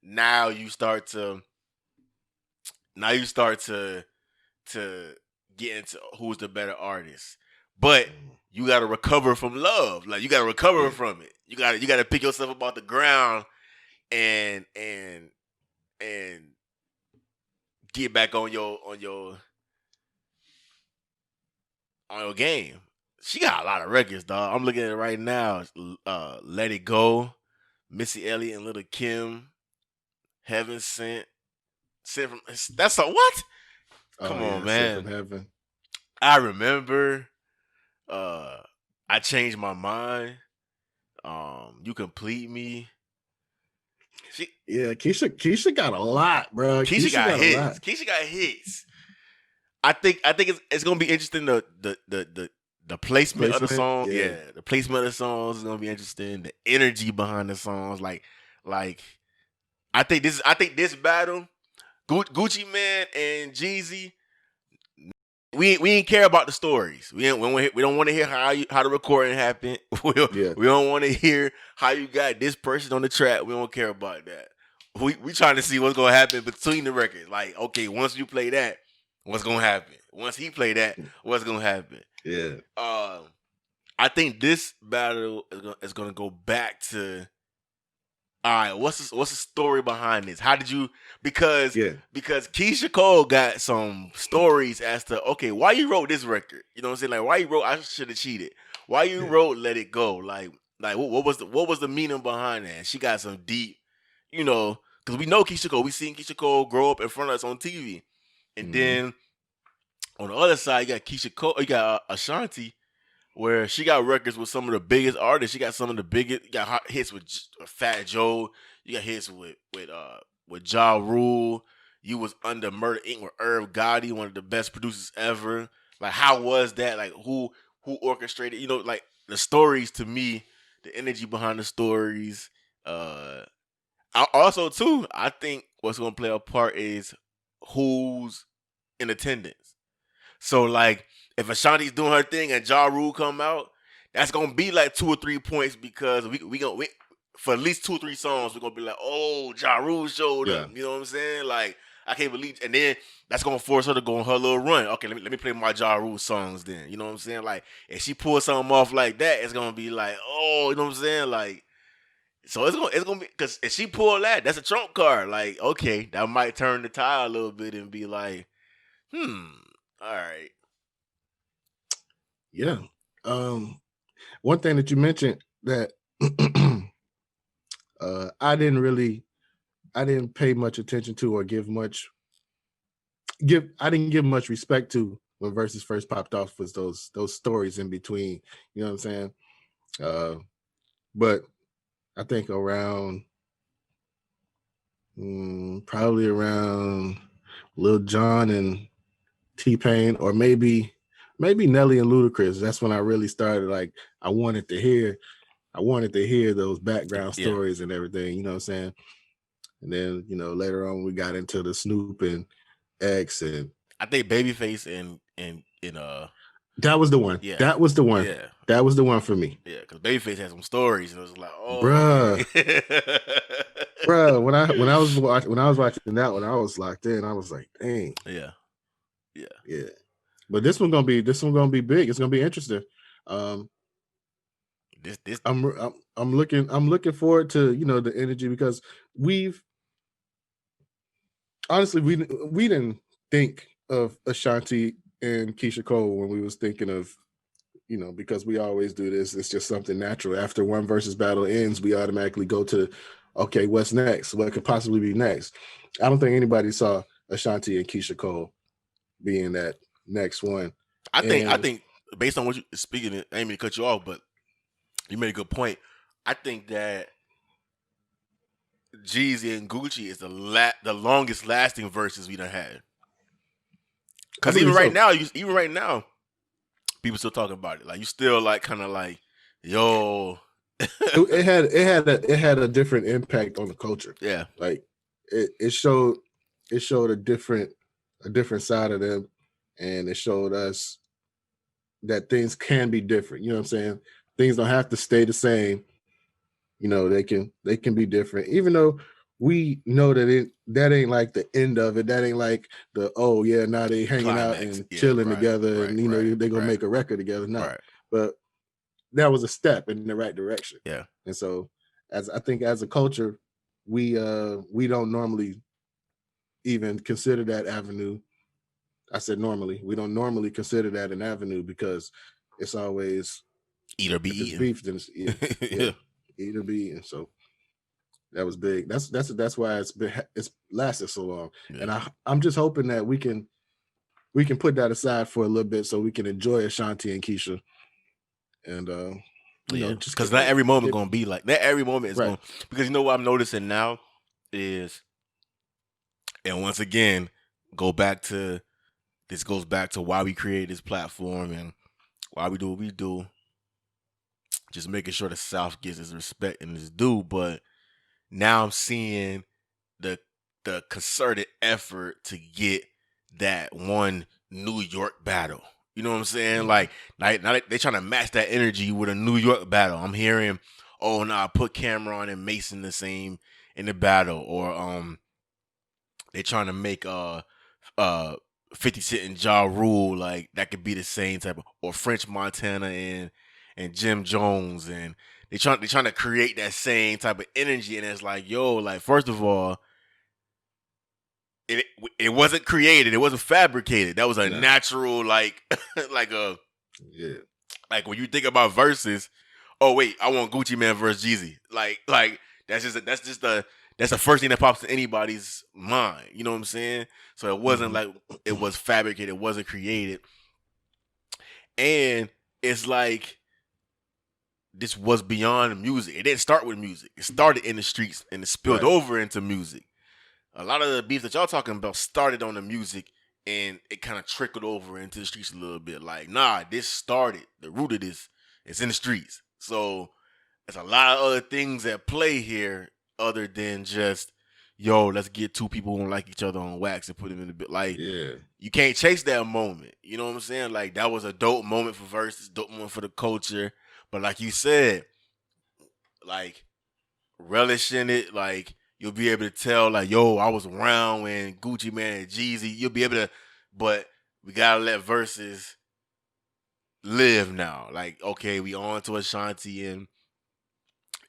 now you start to get into who's the better artist. But you gotta recover from Love. Like you gotta recover from it. You gotta pick yourself up off the ground and get back on your game. She got a lot of records, dog. I'm looking at it right now. Let It Go, Missy Elliott and Little Kim, Heaven Sent. That's a what? Come on, man. Sent from Heaven. I remember. I Changed My Mind. You Complete Me. Keyshia got a lot, bro. Keyshia got hits. Keyshia got hits. I think it's gonna be interesting the placement of the song. Yeah, the placement of the songs is gonna be interesting. The energy behind the songs, like I think this battle, Gucci Man and Jeezy. We ain't care about the stories. We don't want to hear how the recording happened. We don't want to hear how you got this person on the track. We don't care about that. We trying to see what's gonna happen between the records. Like, okay, once you play that, what's gonna happen? Once he play that, what's gonna happen? Yeah. I think this battle is gonna go back to. All right, what's the story behind this? How did you because Keyshia Cole got some stories as to why you wrote this record? You know what I'm saying? Like why you wrote I Should Have Cheated? Why you wrote Let It Go? Like what was the meaning behind that? She got some deep, because we know Keyshia Cole. We seen Keyshia Cole grow up in front of us on TV, and then on the other side you got Keyshia Cole. You got Ashanti, where she got records with some of the biggest artists. She got some of the biggest. You got hits with Fat Joe. You got hits with Ja Rule. You was under Murder Inc. with Irv Gotti, one of the best producers ever. Like, how was that? Like, who orchestrated? You know, like the stories to me, the energy behind the stories. Also, too, I think what's going to play a part is who's in attendance. So, like, if Ashanti's doing her thing and Ja Rule come out, that's going to be like 2 or 3 points because we for at least 2 or 3 songs, we're going to be like, oh, Ja Rule showed up. You know what I'm saying? Like, I can't believe, and then that's going to force her to go on her little run. Okay, let me play my Ja Rule songs then. You know what I'm saying? Like, if she pulls something off like that, it's going to be like, oh, you know what I'm saying? Like, so it's gonna be, because if she pull that, that's a trump card. Like, okay, that might turn the tide a little bit and be like, all right. Yeah. One thing that you mentioned that I didn't pay much attention to or I didn't give much respect to when Versus first popped off was those stories in between. You know what I'm saying? But I think around probably around Lil Jon and T-Pain, or maybe Nelly and Ludacris. That's when I really started, like, I wanted to hear those background stories and everything, you know what I'm saying? And then, you know, later on we got into the Snoop and X, and I think Babyface and that was the one. Yeah. That was the one. Yeah. That was the one for me. Yeah, because Babyface had some stories, and it was like, oh, bruh. Okay. Bruh, when I was watching that one, I was locked in. I was like, dang. Yeah. But this one gonna be big. It's gonna be interesting. I'm looking forward to, you know, the energy, because we didn't think of Ashanti and Keyshia Cole when we was thinking of, you know, because we always do this. It's just something natural. After one versus battle ends, we automatically go to, okay, what's next? What could possibly be next? I don't think anybody saw Ashanti and Keyshia Cole being that next one. I think based on what you speaking, I didn't mean to cut you off, but you made a good point. I think that Jeezy and Gucci is the longest lasting verses we done had. Because even right now, people still talking about it. Like, you still like kind of like, yo. it had a different impact on the culture. Yeah, like it showed a different side of them, and it showed us that things can be different. You know what I'm saying? Things don't have to stay the same. You know, they can be different, even though we know that that ain't like the end of it. That ain't like the, oh yeah, now they hanging out and chilling together, and you know they gonna make a record together. No, but that was a step in the right direction. Yeah, and so as a culture, we don't normally even consider that avenue. I said normally. We don't normally consider that an avenue because it's always eat or be eaten. Beef, then it's eat or be eaten. So that was big. That's why it's lasted so long. Yeah. And I'm just hoping that we can put that aside for a little bit so we can enjoy Ashanti and Keyshia. And you know, just because not every moment gonna be like that. Every moment is going, because you know what I'm noticing now is, and once again, this goes back to why we created this platform and why we do what we do. Just making sure the South gets its respect and its due. But now I'm seeing the concerted effort to get that one New York battle. You know what I'm saying? Like, now they're trying to match that energy with a New York battle. I'm hearing, oh, nah, put Cameron and Mason the same in the battle. Or they're trying to make 50 Cent and Ja Rule, like, that could be the same type of, or French Montana and Jim Jones, and they're trying to create that same type of energy. And it's like, yo, like, first of all, it wasn't created, it wasn't fabricated. That was a natural, like like when you think about verses, oh wait, I want Gucci Mane versus Jeezy. Like that's the first thing that pops to anybody's mind. You know what I'm saying? So it wasn't like it was fabricated, it wasn't created. And it's like this was beyond music. It didn't start with music. It started in the streets and it spilled over into music. A lot of the beef that y'all talking about started on the music and it kind of trickled over into the streets a little bit. Like, nah, this started. The root of this is in the streets. So there's a lot of other things at play here other than just, yo, let's get two people who don't like each other on wax and put them in the bit. Like, you can't chase that moment. You know what I'm saying? Like, that was a dope moment for verses, dope moment for the culture. But like you said, like, relish in it. Like, you'll be able to tell, like, yo, I was around when Gucci Mane and Jeezy. You'll be able to, but we gotta let verses live now. Like, okay, we on to Ashanti and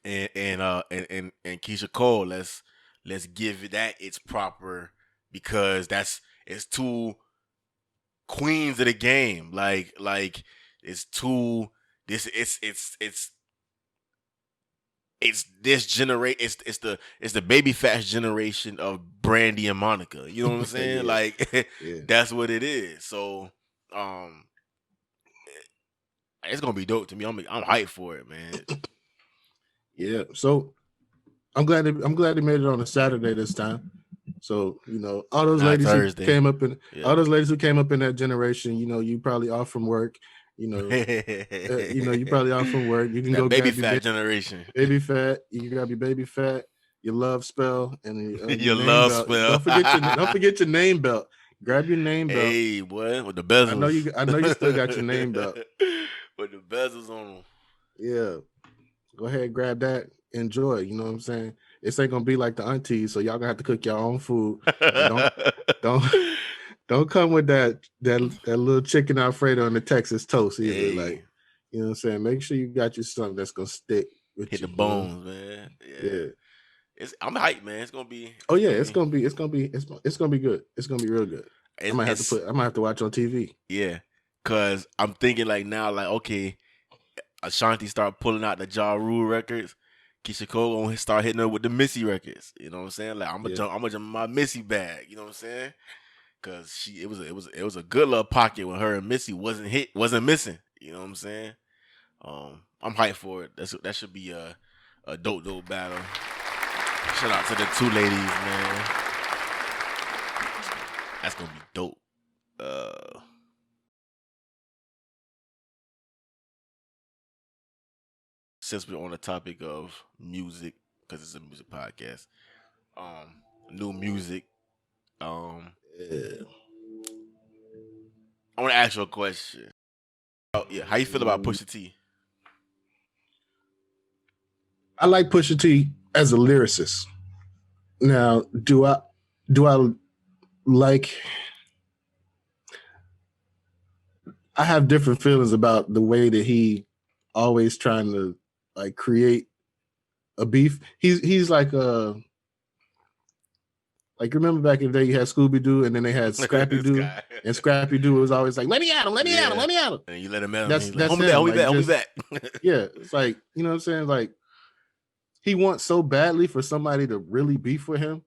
Keyshia Cole. Let's give that its proper, because it's two queens of the game. Like it's two. It's this generation. It's the baby fat generation of Brandy and Monica. You know what I'm saying? Like that's what it is. So it's gonna be dope to me. I'm hyped for it, man. Yeah. So I'm glad they made it on a Saturday this time. So, all those ladies Thursday. who came up in all those ladies who came up in that generation, you probably off from work. You probably off from work. You can that go baby grab fat generation. Baby fat. You can grab your baby fat, your love spell, and your name love belt. spell. Don't forget your name belt. Grab your name belt. Hey, what with the bezels? I know you still got your name belt with the bezels on them. Yeah, go ahead, grab that. Enjoy. You know what I'm saying? This ain't gonna be like the aunties, so y'all gonna have to cook your own food. Don't come with that little chicken Alfredo and the Texas toast either. Hey. Like, you know what I'm saying? Make sure you got you something that's gonna stick with hit you, the bones, man. Yeah. I'm hyped, man. It's gonna be. It's gonna be good. It's gonna be real good. I might have to watch on TV. Yeah, cause I'm thinking like now, like okay, Ashanti start pulling out the Ja Rule records. Keyshia Cole gonna start hitting her with the Missy records. You know what I'm saying? Like I'm gonna jump in my Missy bag. You know what I'm saying? Cause it was a good little pocket when her and Missy wasn't missing. You know what I'm saying? I'm hyped for it. That should be a dope battle. Shout out to the two ladies, man. That's gonna be dope. Since we're on the topic of music, because it's a music podcast, new music. I want to ask you a question. How you feel about Pusha T? I like Pusha T as a lyricist. Now, do I like? I have different feelings about the way that he always trying to like create a beef. He's like remember back in the day you had Scooby Doo and then they had Scrappy Doo, and Scrappy Doo was always like, let me at him. And you let him at him. That's like, hold me back. Yeah, it's like, you know what I'm saying? Like, he wants so badly for somebody to really beef with him,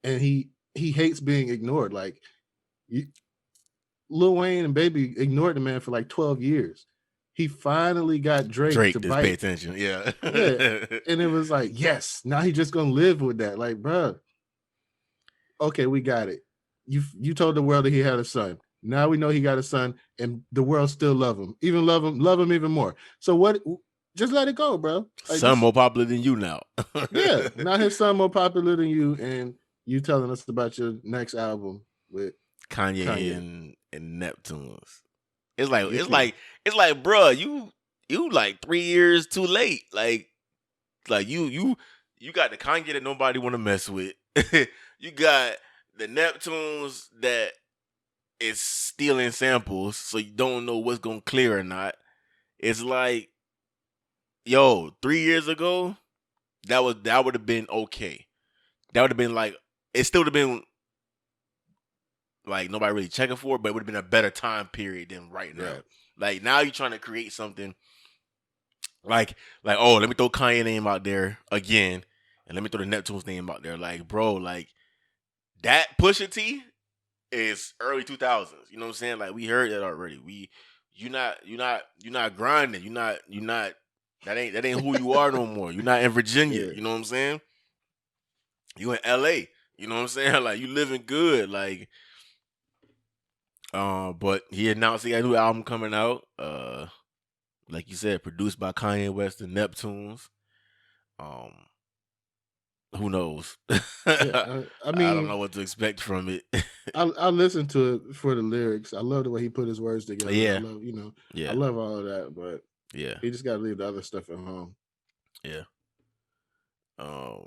and he hates being ignored. Like, Lil Wayne and Baby ignored the man for like 12 years. He finally got Drake to bite. Pay attention. Yeah. And it was like, yes, now he just gonna live with that. Like, bruh, okay, we got it. You told the world that he had a son. Now we know he got a son, and the world still love him even more. So what? Just let it go, bro. Like, son more popular than you now. Yeah, now his son more popular than you, and you telling us about your next album with Kanye. and Neptunes. It's like, bro, you like 3 years too late. Like you got the Kanye that nobody want to mess with. You got the Neptunes that is stealing samples, so you don't know what's gonna clear or not. It's like, yo, 3 years ago, that would have been okay. That would have been like, it still would have been like nobody really checking for it, but it would have been a better time period than right now. Right. Like now you're trying to create something like, oh, let me throw Kanye's name out there again, and let me throw the Neptune's name out there. Like, bro, like that Pusha T is early 2000s. You know what I'm saying? Like we heard that already. you're not grinding. You're not. That ain't who you are no more. You're not in Virginia. Yeah. You know what I'm saying? You in LA. You know what I'm saying? Like you living good. Like, but he announced he got a new album coming out. Like you said, produced by Kanye West and Neptunes. Who knows? Yeah, I mean, I don't know what to expect from it. I listen to it for the lyrics. I love the way he put his words together. Yeah. I love, Yeah. I love all of that, but Yeah. he just got to leave the other stuff at home. Yeah. I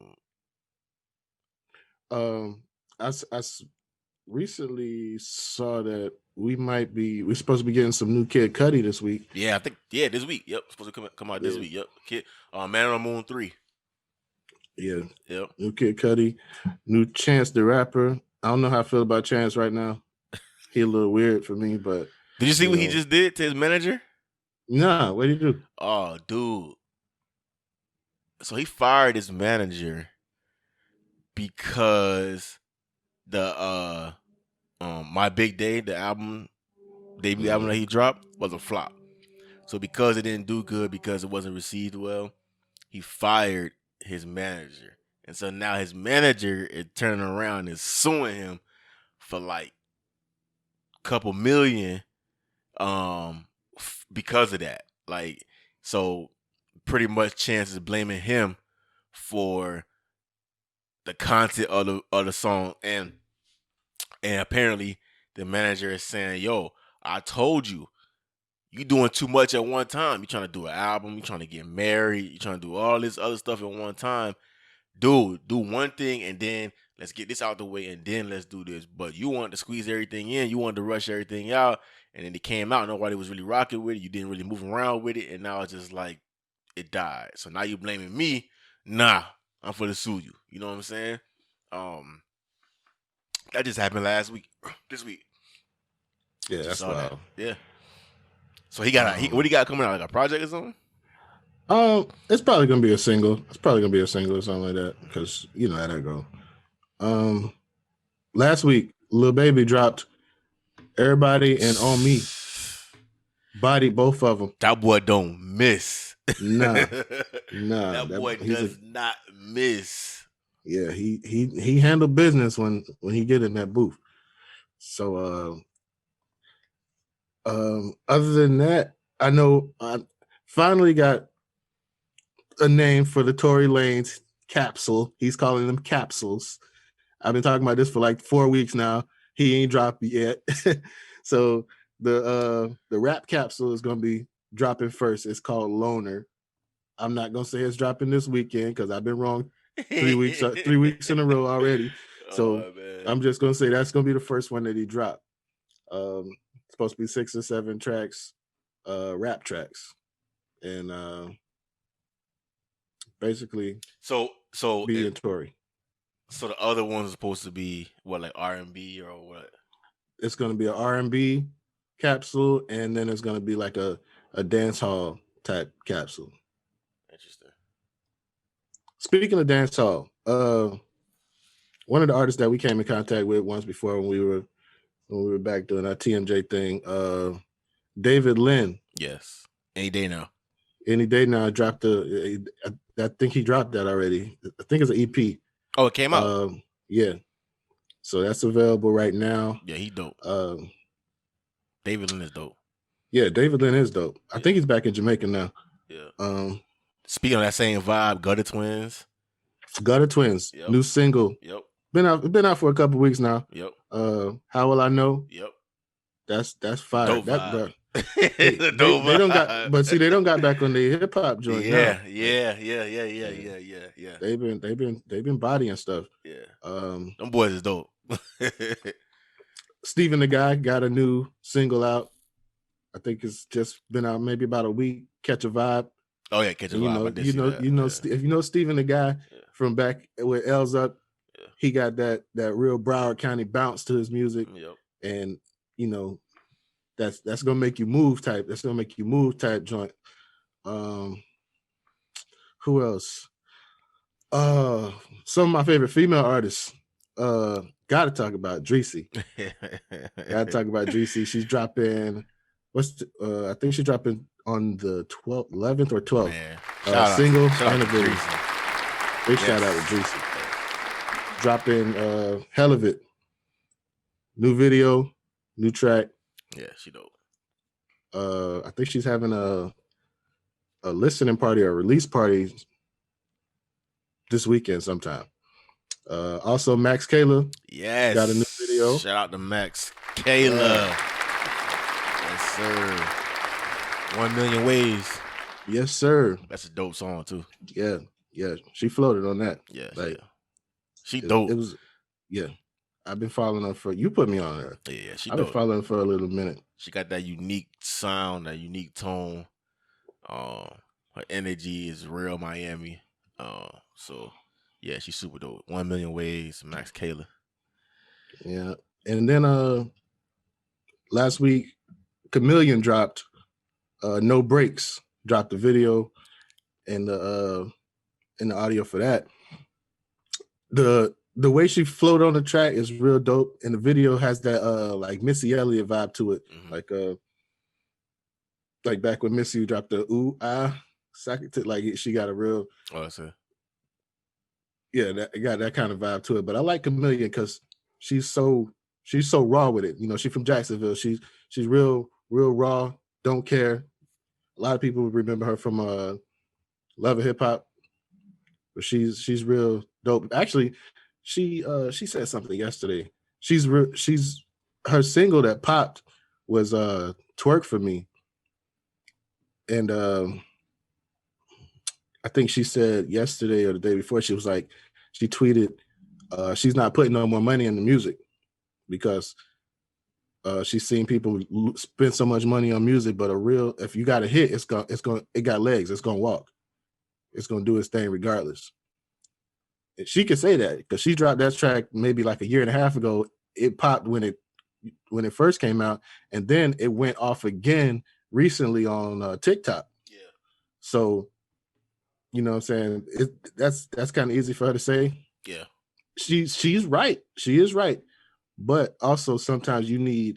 recently saw that we're supposed to be getting some new Kid Cudi this week. Yeah, I think this week. Yep, supposed to come out this week. Yep, Kid, Man on the Moon 3. Yeah. Yep. New Kid Cudi, new Chance the Rapper. I don't know how I feel about Chance right now. He a little weird for me, but did you see what he just did to his manager? Nah, what did he do? Oh, dude. So he fired his manager because the My Big Day, the debut album that he dropped, was a flop. So because it didn't do good, because it wasn't received well, he fired his manager. And so now his manager is turning around and suing him for like a couple million because of that. Like, so pretty much Chance is blaming him for the content of the song, and apparently the manager is saying, yo, I told you, you doing too much at one time. You trying to do an album, you trying to get married, you trying to do all this other stuff at one time. Dude, do one thing and then let's get this out the way and then let's do this. But you want to squeeze everything in, you wanted to rush everything out, and then it came out, nobody was really rocking with it, you didn't really move around with it, and now it's just like it died. So now you blaming me. Nah, I'm for to sue you. You know what I'm saying? That just happened this week. Yeah, that's wild. Yeah. So he got what do you got coming out? Like a project or something? It's probably gonna be a single. It's probably gonna be a single or something like that, because you know how that go. Last week, Lil Baby dropped Everybody and On Me. Bodied both of them. That boy don't miss. Nah. That boy does not miss. Yeah, he handled business when he get in that booth. So other than that, I know I finally got a name for the Tory Lanez capsule. He's calling them capsules. I've been talking about this for like 4 weeks now. He ain't dropped it yet. So the rap capsule is gonna be dropping first. It's called Loner. I'm not gonna say it's dropping this weekend because I've been wrong 3 weeks in a row already. So I'm just gonna say that's gonna be the first one that he dropped. Supposed to be 6 or 7 tracks, rap tracks, and basically so being Tory. So the other one's supposed to be what, like R&B or what? It's gonna be an R&B capsule, and then it's gonna be like a dance hall type capsule. Interesting. Speaking of dance hall, one of the artists that we came in contact with once before when we were back doing our TMJ thing, David Lynn. Yes. Any day now. Dropped I think he dropped that already. I think it's an EP. Oh, it came out. Yeah. So that's available right now. Yeah, he dope. David Lynn is dope. Yeah, David Lynn is dope. I think he's back in Jamaica now. Yeah. Speaking of that same vibe, Gutter Twins. Yep. New single. Yep. Been out for a couple weeks now. Yep. How Will I Know? Yep. That's fire. Dope that, vibe. They don't got, but see, they don't got back on the hip hop joint. Yeah. They've been bodying stuff. Yeah. Them boys is dope. Stephen the Guy got a new single out. I think it's just been out maybe about a week. Catch a Vibe. Oh yeah, Catch a Vibe. If you know Stephen the Guy from back with L's Up, he got that real Broward County bounce to his music. Yep. And you know, that's gonna make you move type. That's gonna make you move type joint. Who else? Some of my favorite female artists. Gotta talk about Dreesy. She's dropping I think she's dropping on the 11th or 12th. Man, Single shout and out a to video. Dreesy. Big shout out to Dreesy. Dropping Hell of It. New video, new track. Yeah, she dope. I think she's having a listening party or release party this weekend sometime. Also, Max Kayla. Yes. Got a new video. Shout out to Max Kayla. Yes, sir. 1 Million Ways. Yes, sir. That's a dope song, too. Yeah. She floated on that. Yeah. Like, she dope. It was, yeah. I've been following her for, you put me on her. Yeah, she I've dope. been following her for a little minute. She got that unique sound, that unique tone. Her energy is real Miami. So yeah, she's super dope. 1 Million Ways, Max Kayla. Yeah. And then last week, Chameleon dropped No Breaks, dropped the video and the audio for that. The way she floated on the track is real dope, and the video has that like Missy Elliott vibe to it, like back when Missy dropped the ooh ah second, like she got a real that's it. Yeah, that got that kind of vibe to it. But I like Chameleon because she's so raw with it. You know, she's from Jacksonville. She's real raw. Don't care. A lot of people remember her from Love and Hip Hop, but she's real dope. Actually, she said something yesterday. Her single that popped was Twerk for Me, and I think she said yesterday or the day before, she was like, she tweeted, she's not putting no more money in the music because she's seen people spend so much money on music, but if you got a hit, it got legs, it's gonna walk, it's gonna do its thing regardless. And she could say that because she dropped that track maybe like a year and a half ago. It popped when it first came out, and then it went off again recently on TikTok. Yeah. So, you know what I'm saying? That's kind of easy for her to say. Yeah. She's right. She is right. But also sometimes you need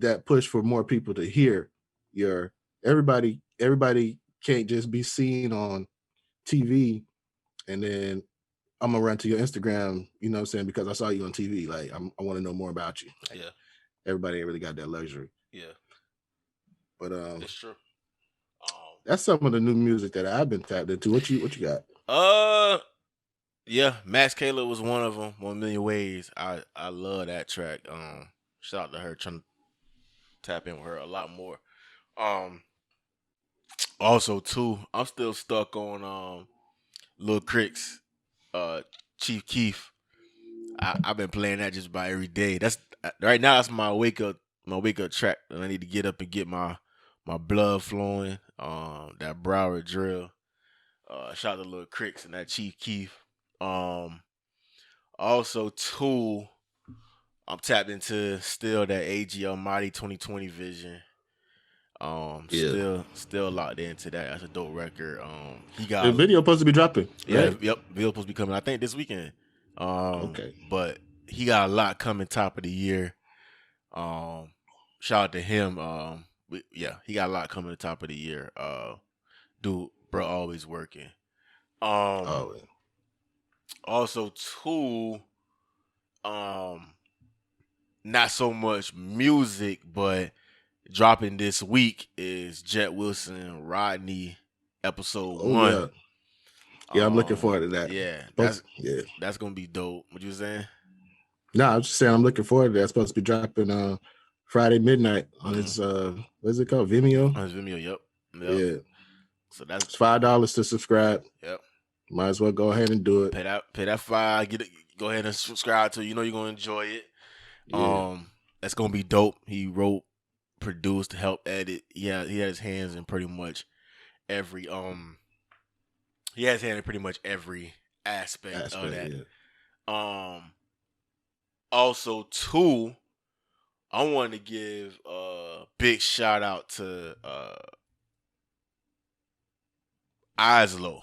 that push for more people to hear everybody can't just be seen on TV and then I'm gonna run to your Instagram, you know what I'm saying, because I saw you on TV. Like I want to know more about you. Like, yeah. Everybody ain't really got that luxury. Yeah. But it's true. That's some of the new music that I've been tapped into. What you got? Yeah, Max Kayla was one of them. 1 Million Ways. I love that track. Shout out to her, trying to tap in with her a lot more. Also too, I'm still stuck on Lil Cricks, Chief Keef. I've been playing that just about every day. That's right now. That's my wake up track, and I need to get up and get my blood flowing. That Broward drill. Shout out to Lil Cricks and that Chief Keef. Also too, I'm tapped into still that AG Almighty 2020 vision. Still locked into that. That's a dope record. He got the video supposed to be dropping. Yeah, right? Yep. Video supposed to be coming, I think, this weekend. Okay. But he got a lot coming top of the year. Shout out to him. He got a lot coming top of the year. Dude, bro, always working. Also too, not so much music, but dropping this week is Jet Wilson Rodney episode 1. Yeah, I'm looking forward to that. Yeah, that's gonna be dope. What you saying? No, I'm just saying I'm looking forward to that. It's supposed to be dropping Friday midnight on his what's it called? Vimeo? On his Vimeo, yep. Yeah. So that's it's $5 to subscribe. Yep. Might as well go ahead and do it. Pay that $5. Go ahead and subscribe to it. You know you're gonna enjoy it. Yeah. That's gonna be dope. He wrote, produced, helped edit. Yeah, he had his hands in pretty much every aspect of that. Yeah. Also too, I want to give a big shout out to Islo.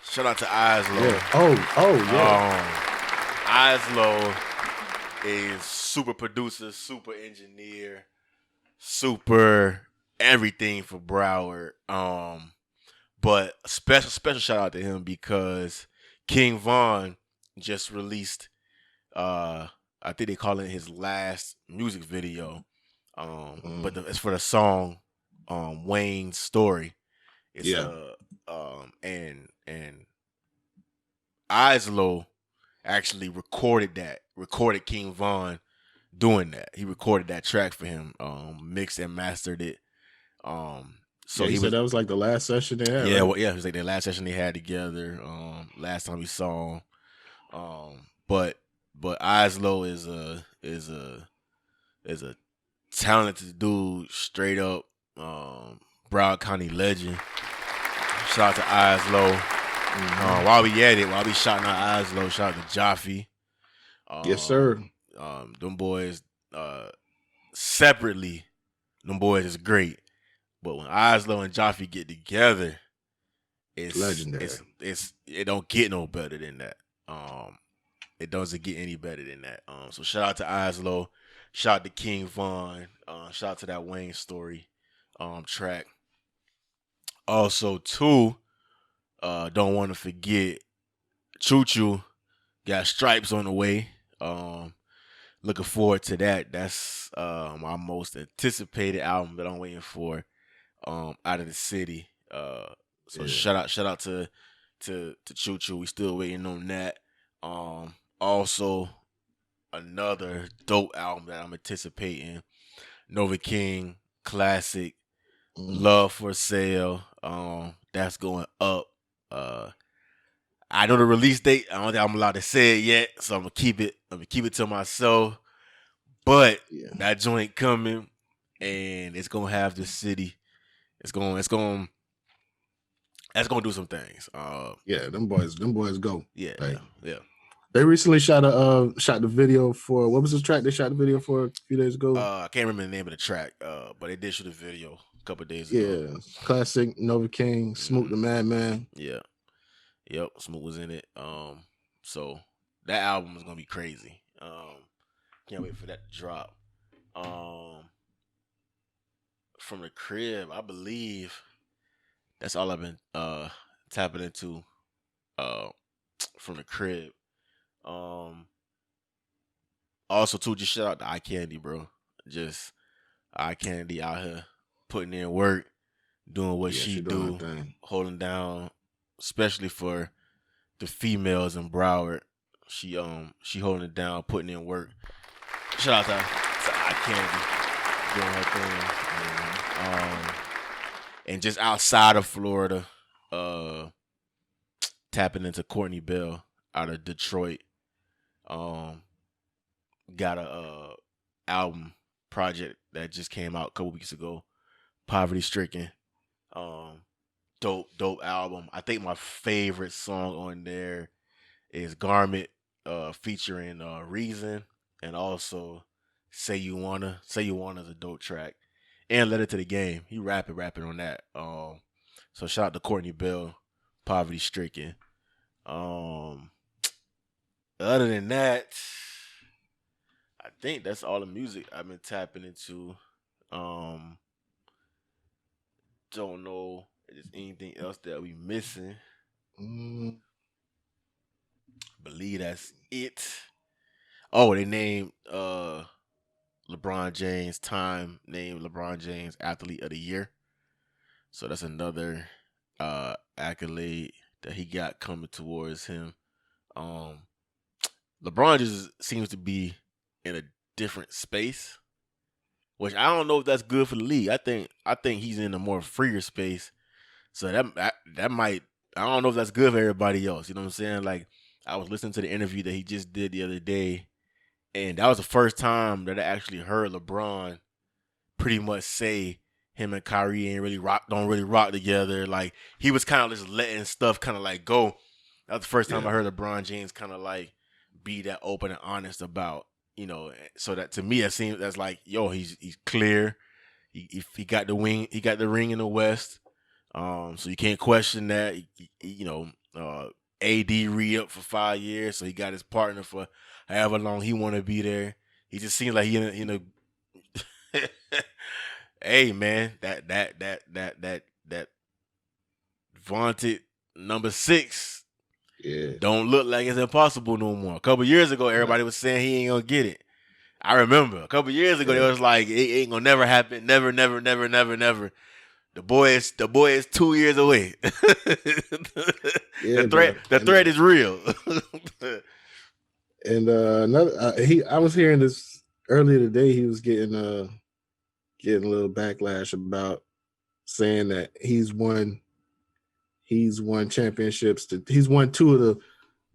Shout out to Islo. Yeah. Islo is super producer, super engineer, super everything for Broward. But a special shout out to him because King Von just released I think they call it his last music video. But it's for the song Wayne's Story. It's and Islo actually recorded King Von doing that. He recorded that track for him, mixed and mastered it. So he said that was like the last session they had. Yeah, right? well, yeah, it was like the last session they had together. Last time we saw him. But Islo is a talented dude, straight up Broward County legend. Shout out to Islo. While we at it, while we shouting out Islo, shout out to Jaffe. Yes, sir. Them boys separately, them boys is great. But when Islo and Jaffe get together, it's legendary. It don't get no better than that. It doesn't get any better than that. So shout out to Islo, shout out to King Von, shout out to that Wayne Story track. Also, too, don't want to forget Choo Choo got Stripes on the way. Looking forward to that. That's my most anticipated album that I'm waiting for out of the city. So shout out to Choo Choo. We still waiting on that. Also another dope album that I'm anticipating, Nova King classic, Love for Sale. That's going up. I know the release date. I don't think I'm allowed to say it yet, so I'm gonna keep it to myself. But that joint coming, and it's gonna have the city. That's gonna do some things. Them boys go. Yeah. They recently shot the video for, what was the track they shot the video for a few days ago? I can't remember the name of the track, but they did shoot a video a couple of days ago. Yeah, classic Nova King, Smoot the Madman. Yeah. Yep, Smoot was in it. So that album is gonna be crazy. Can't wait for that to drop. From the crib, I believe that's all I've been tapping into from the crib. Also too, just shout out to Eye Candy, bro. Just Eye Candy out here putting in work, doing what she do, holding down, especially for the females in Broward. She holding it down, putting in work. Shout out to Eye Candy doing her thing. And just outside of Florida, tapping into Courtney Bell out of Detroit. Got a album project that just came out a couple weeks ago, Poverty Stricken. Dope album. I think my favorite song on there is Garment, featuring Reason, and also Say You Wanna. Say You Wanna is a dope track. And Letter to the Game. He rapping on that. So shout out to Courtney Bell, Poverty Stricken. Other than that, I think that's all the music I've been tapping into. Don't know if there's anything else that we missing. Believe that's it. Oh, they named LeBron James named LeBron James Athlete of the Year. So that's another accolade that he got coming towards him. LeBron just seems to be in a different space, which I don't know if that's good for the league. I think he's in a more freer space. So that might, I don't know if that's good for everybody else. You know what I'm saying? Like, I was listening to the interview that he just did the other day, and that was the first time that I actually heard LeBron pretty much say him and Kyrie don't really rock together. Like, he was kind of just letting stuff kind of like go. That was the first time I heard LeBron James kind of like be that open and honest about, you know. So that to me, it seems that's like, yo, he's clear. He got the ring in the West. So you can't question that. AD re-up for 5 years, so he got his partner for however long he want to be there. He just seems like he in a Hey man, that vaunted number 6 Yeah. don't look like it's impossible no more. A couple years ago, everybody was saying he ain't gonna get it. I remember a couple years ago, Yeah. it was like it ain't gonna never happen. Never. The boy is 2 years away. Yeah, the threat is real. And another, I was hearing this earlier today. He was getting a little backlash about saying that he's won championships. He's won 2 of the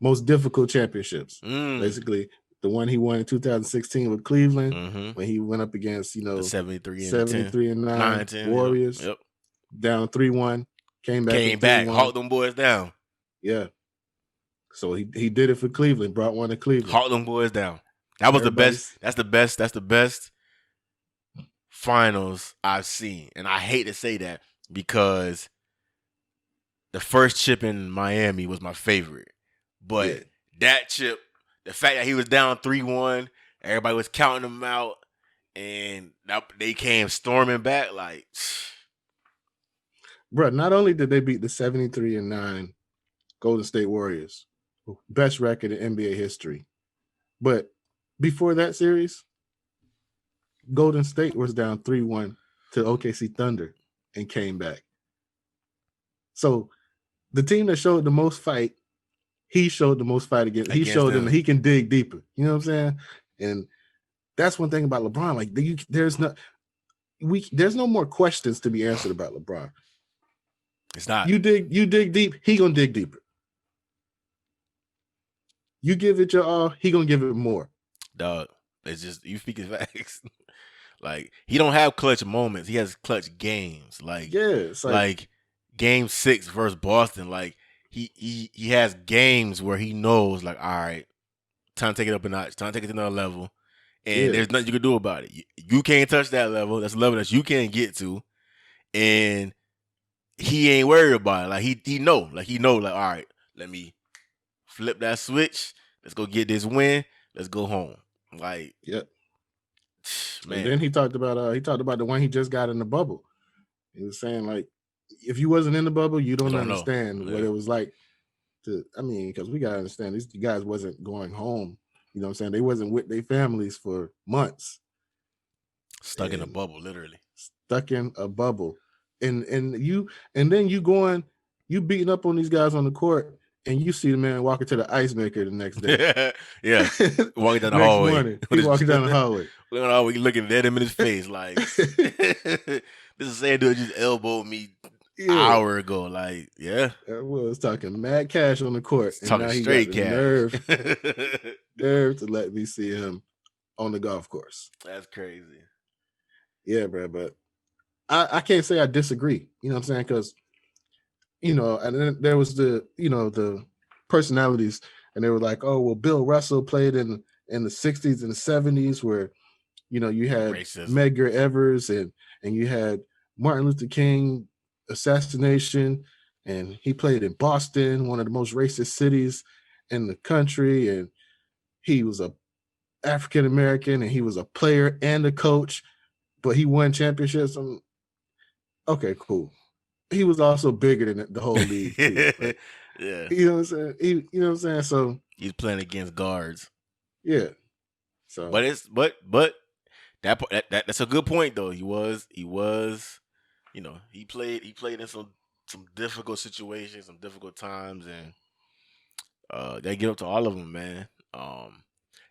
most difficult championships. Basically, the one he won in 2016 with Cleveland when he went up against the 73 and 9 Warriors, yep. down 3-1, came back, hawked them boys down. Yeah. So he did it for Cleveland, brought one to Cleveland. Hawk them boys down. That was the best. That's the best finals I've seen. And I hate to say that because the first chip in Miami was my favorite. But that chip, the fact that he was down 3-1, everybody was counting him out, and they came storming back like... Bro, not only did they beat the 73 and 9 Golden State Warriors, best record in NBA history, but before that series, Golden State was down 3-1 to OKC Thunder and came back. So the team that showed the most fight, he showed the most fight against. He showed them that he can dig deeper. You know what I'm saying? And that's one thing about LeBron. Like there's no more questions to be answered about LeBron. It's not. You dig deep, he gonna dig deeper. You give it your all, he gonna give it more. Dog, it's just you speaking facts. Like he don't have clutch moments. He has clutch games. Like it's like game 6 versus Boston. Like he has games where he knows like, all right, time to take it up a notch, time to take it to another level. And there's nothing you can do about it. You can't touch that level. That's a level that you can't get to. And he ain't worried about it. Like he know. Like all right, let me flip that switch. Let's go get this win. Let's go home. Like, yep. Man. And then he talked about the one he just got in the bubble. He was saying like, if you wasn't in the bubble, you don't understand what it was like because we gotta understand these guys wasn't going home. You know what I'm saying? They wasn't with their families for months. Stuck in a bubble, literally. Stuck in a bubble. And then you beating up on these guys on the court, and you see the man walking to the ice maker the next day. Yeah. Walking down the hallway. Morning, he walking down the hallway. Looking at him in his face like this is the same dude just elbowed me an hour ago. Like, yeah. Was talking mad cash on the court. And talking now he straight got the nerve to let me see him on the golf course. That's crazy. Yeah, bro, but I can't say I disagree. You know what I'm saying? Because, and then there was the personalities, and they were like, oh, well, Bill Russell played in the 60s and the 70s where, you had racism. Medgar Evers and you had Martin Luther King assassination, and he played in Boston, one of the most racist cities in the country, and he was a African American, and he was a player and a coach, but he won championships. Okay, cool. He was also bigger than the whole league. Too, right? Yeah. You know what I'm saying? You know what I'm saying? So he's playing against guards. Yeah. So but that's a good point though. He played in some difficult situations, some difficult times, and they get up to all of them, man.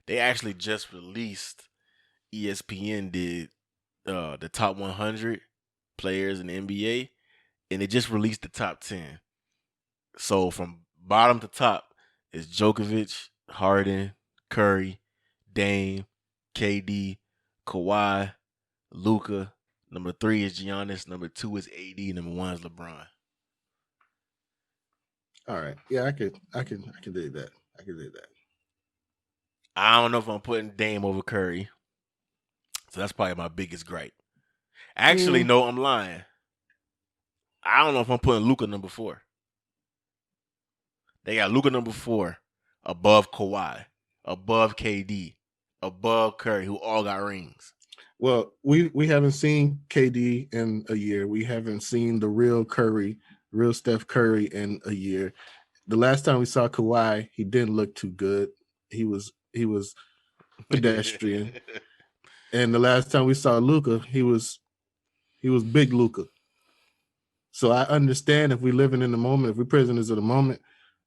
They actually just released, ESPN did the top 100 players in the NBA, and they just released the top 10. So from bottom to top is Djokovic, Harden, Curry, Dame, KD, Kawhi, Luka. Number 3 is Giannis. Number 2 is AD. Number 1 is LeBron. All right. Yeah, I can dig that. I can dig that. I don't know if I'm putting Dame over Curry. So that's probably my biggest gripe. Actually, no, I'm lying. I don't know if I'm putting Luka number 4. They got Luka number 4 above Kawhi, above KD, above Curry, who all got rings. Well, we haven't seen KD in a year. We haven't seen the real Curry, real Steph Curry in a year. The last time we saw Kawhi, he didn't look too good. He was pedestrian. And the last time we saw Luca, he was big Luca. So I understand if we're living in the moment, if we're prisoners of the moment,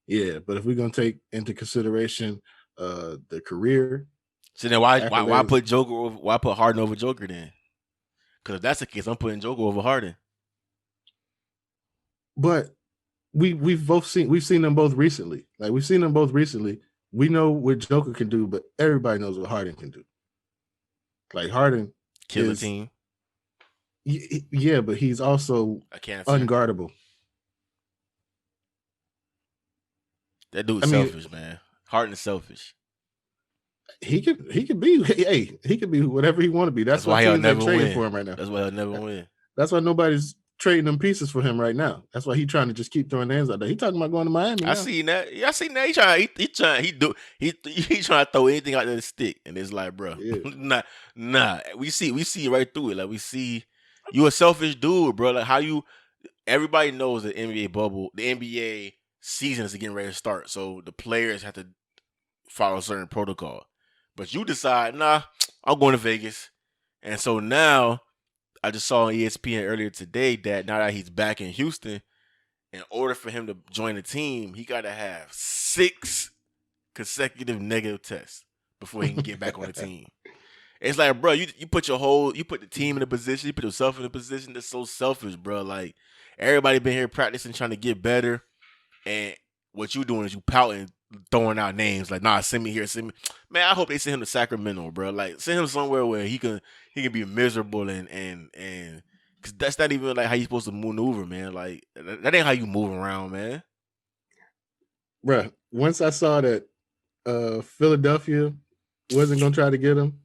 yeah. But if we're gonna take into consideration the career, So then why accolades, put Joker over, why put Harden over Joker then? Because if that's the case, I'm putting Joker over Harden. but we've seen them both recently. Like we've seen them both recently. We know what Joker can do, but everybody knows what Harden can do. Like Harden Kill a is, team. yeah, but he's also I can't. unguardable. That dude's I mean, selfish, man. Harden is selfish. He could be he could be whatever he want to be. That's why he'll teams are never trading win. for him right now. That's why he'll never win. That's why nobody's trading them pieces for him right now. That's why he's trying to just keep throwing hands out there. He talking about going to Miami. I now. seen that. Yeah, I seen that. He trying to throw anything out there to stick, and it's like, bro, Yeah. nah. We see right through it. Like we see you a selfish dude, bro. Like how you. Everybody knows the NBA bubble, the NBA season is getting ready to start, so the players have to follow a certain protocol. But you decide, nah, I'm going to Vegas, and so now I just saw on ESPN earlier today that now that he's back in Houston, in order for him to join the team, he got to have 6 consecutive negative tests before he can get back on the team. It's like, bro, you put the team in a position, you put yourself in a position that's so selfish, bro. Like everybody been here practicing, trying to get better, and what you doing is you pouting, throwing out names like, nah, send me here, send me. Man, I hope they send him to Sacramento, bro. Like send him somewhere where he can be miserable and because that's not even like how you supposed to maneuver, man. Like that ain't how you move around, man. Bruh, once I saw that Philadelphia wasn't gonna try to get him,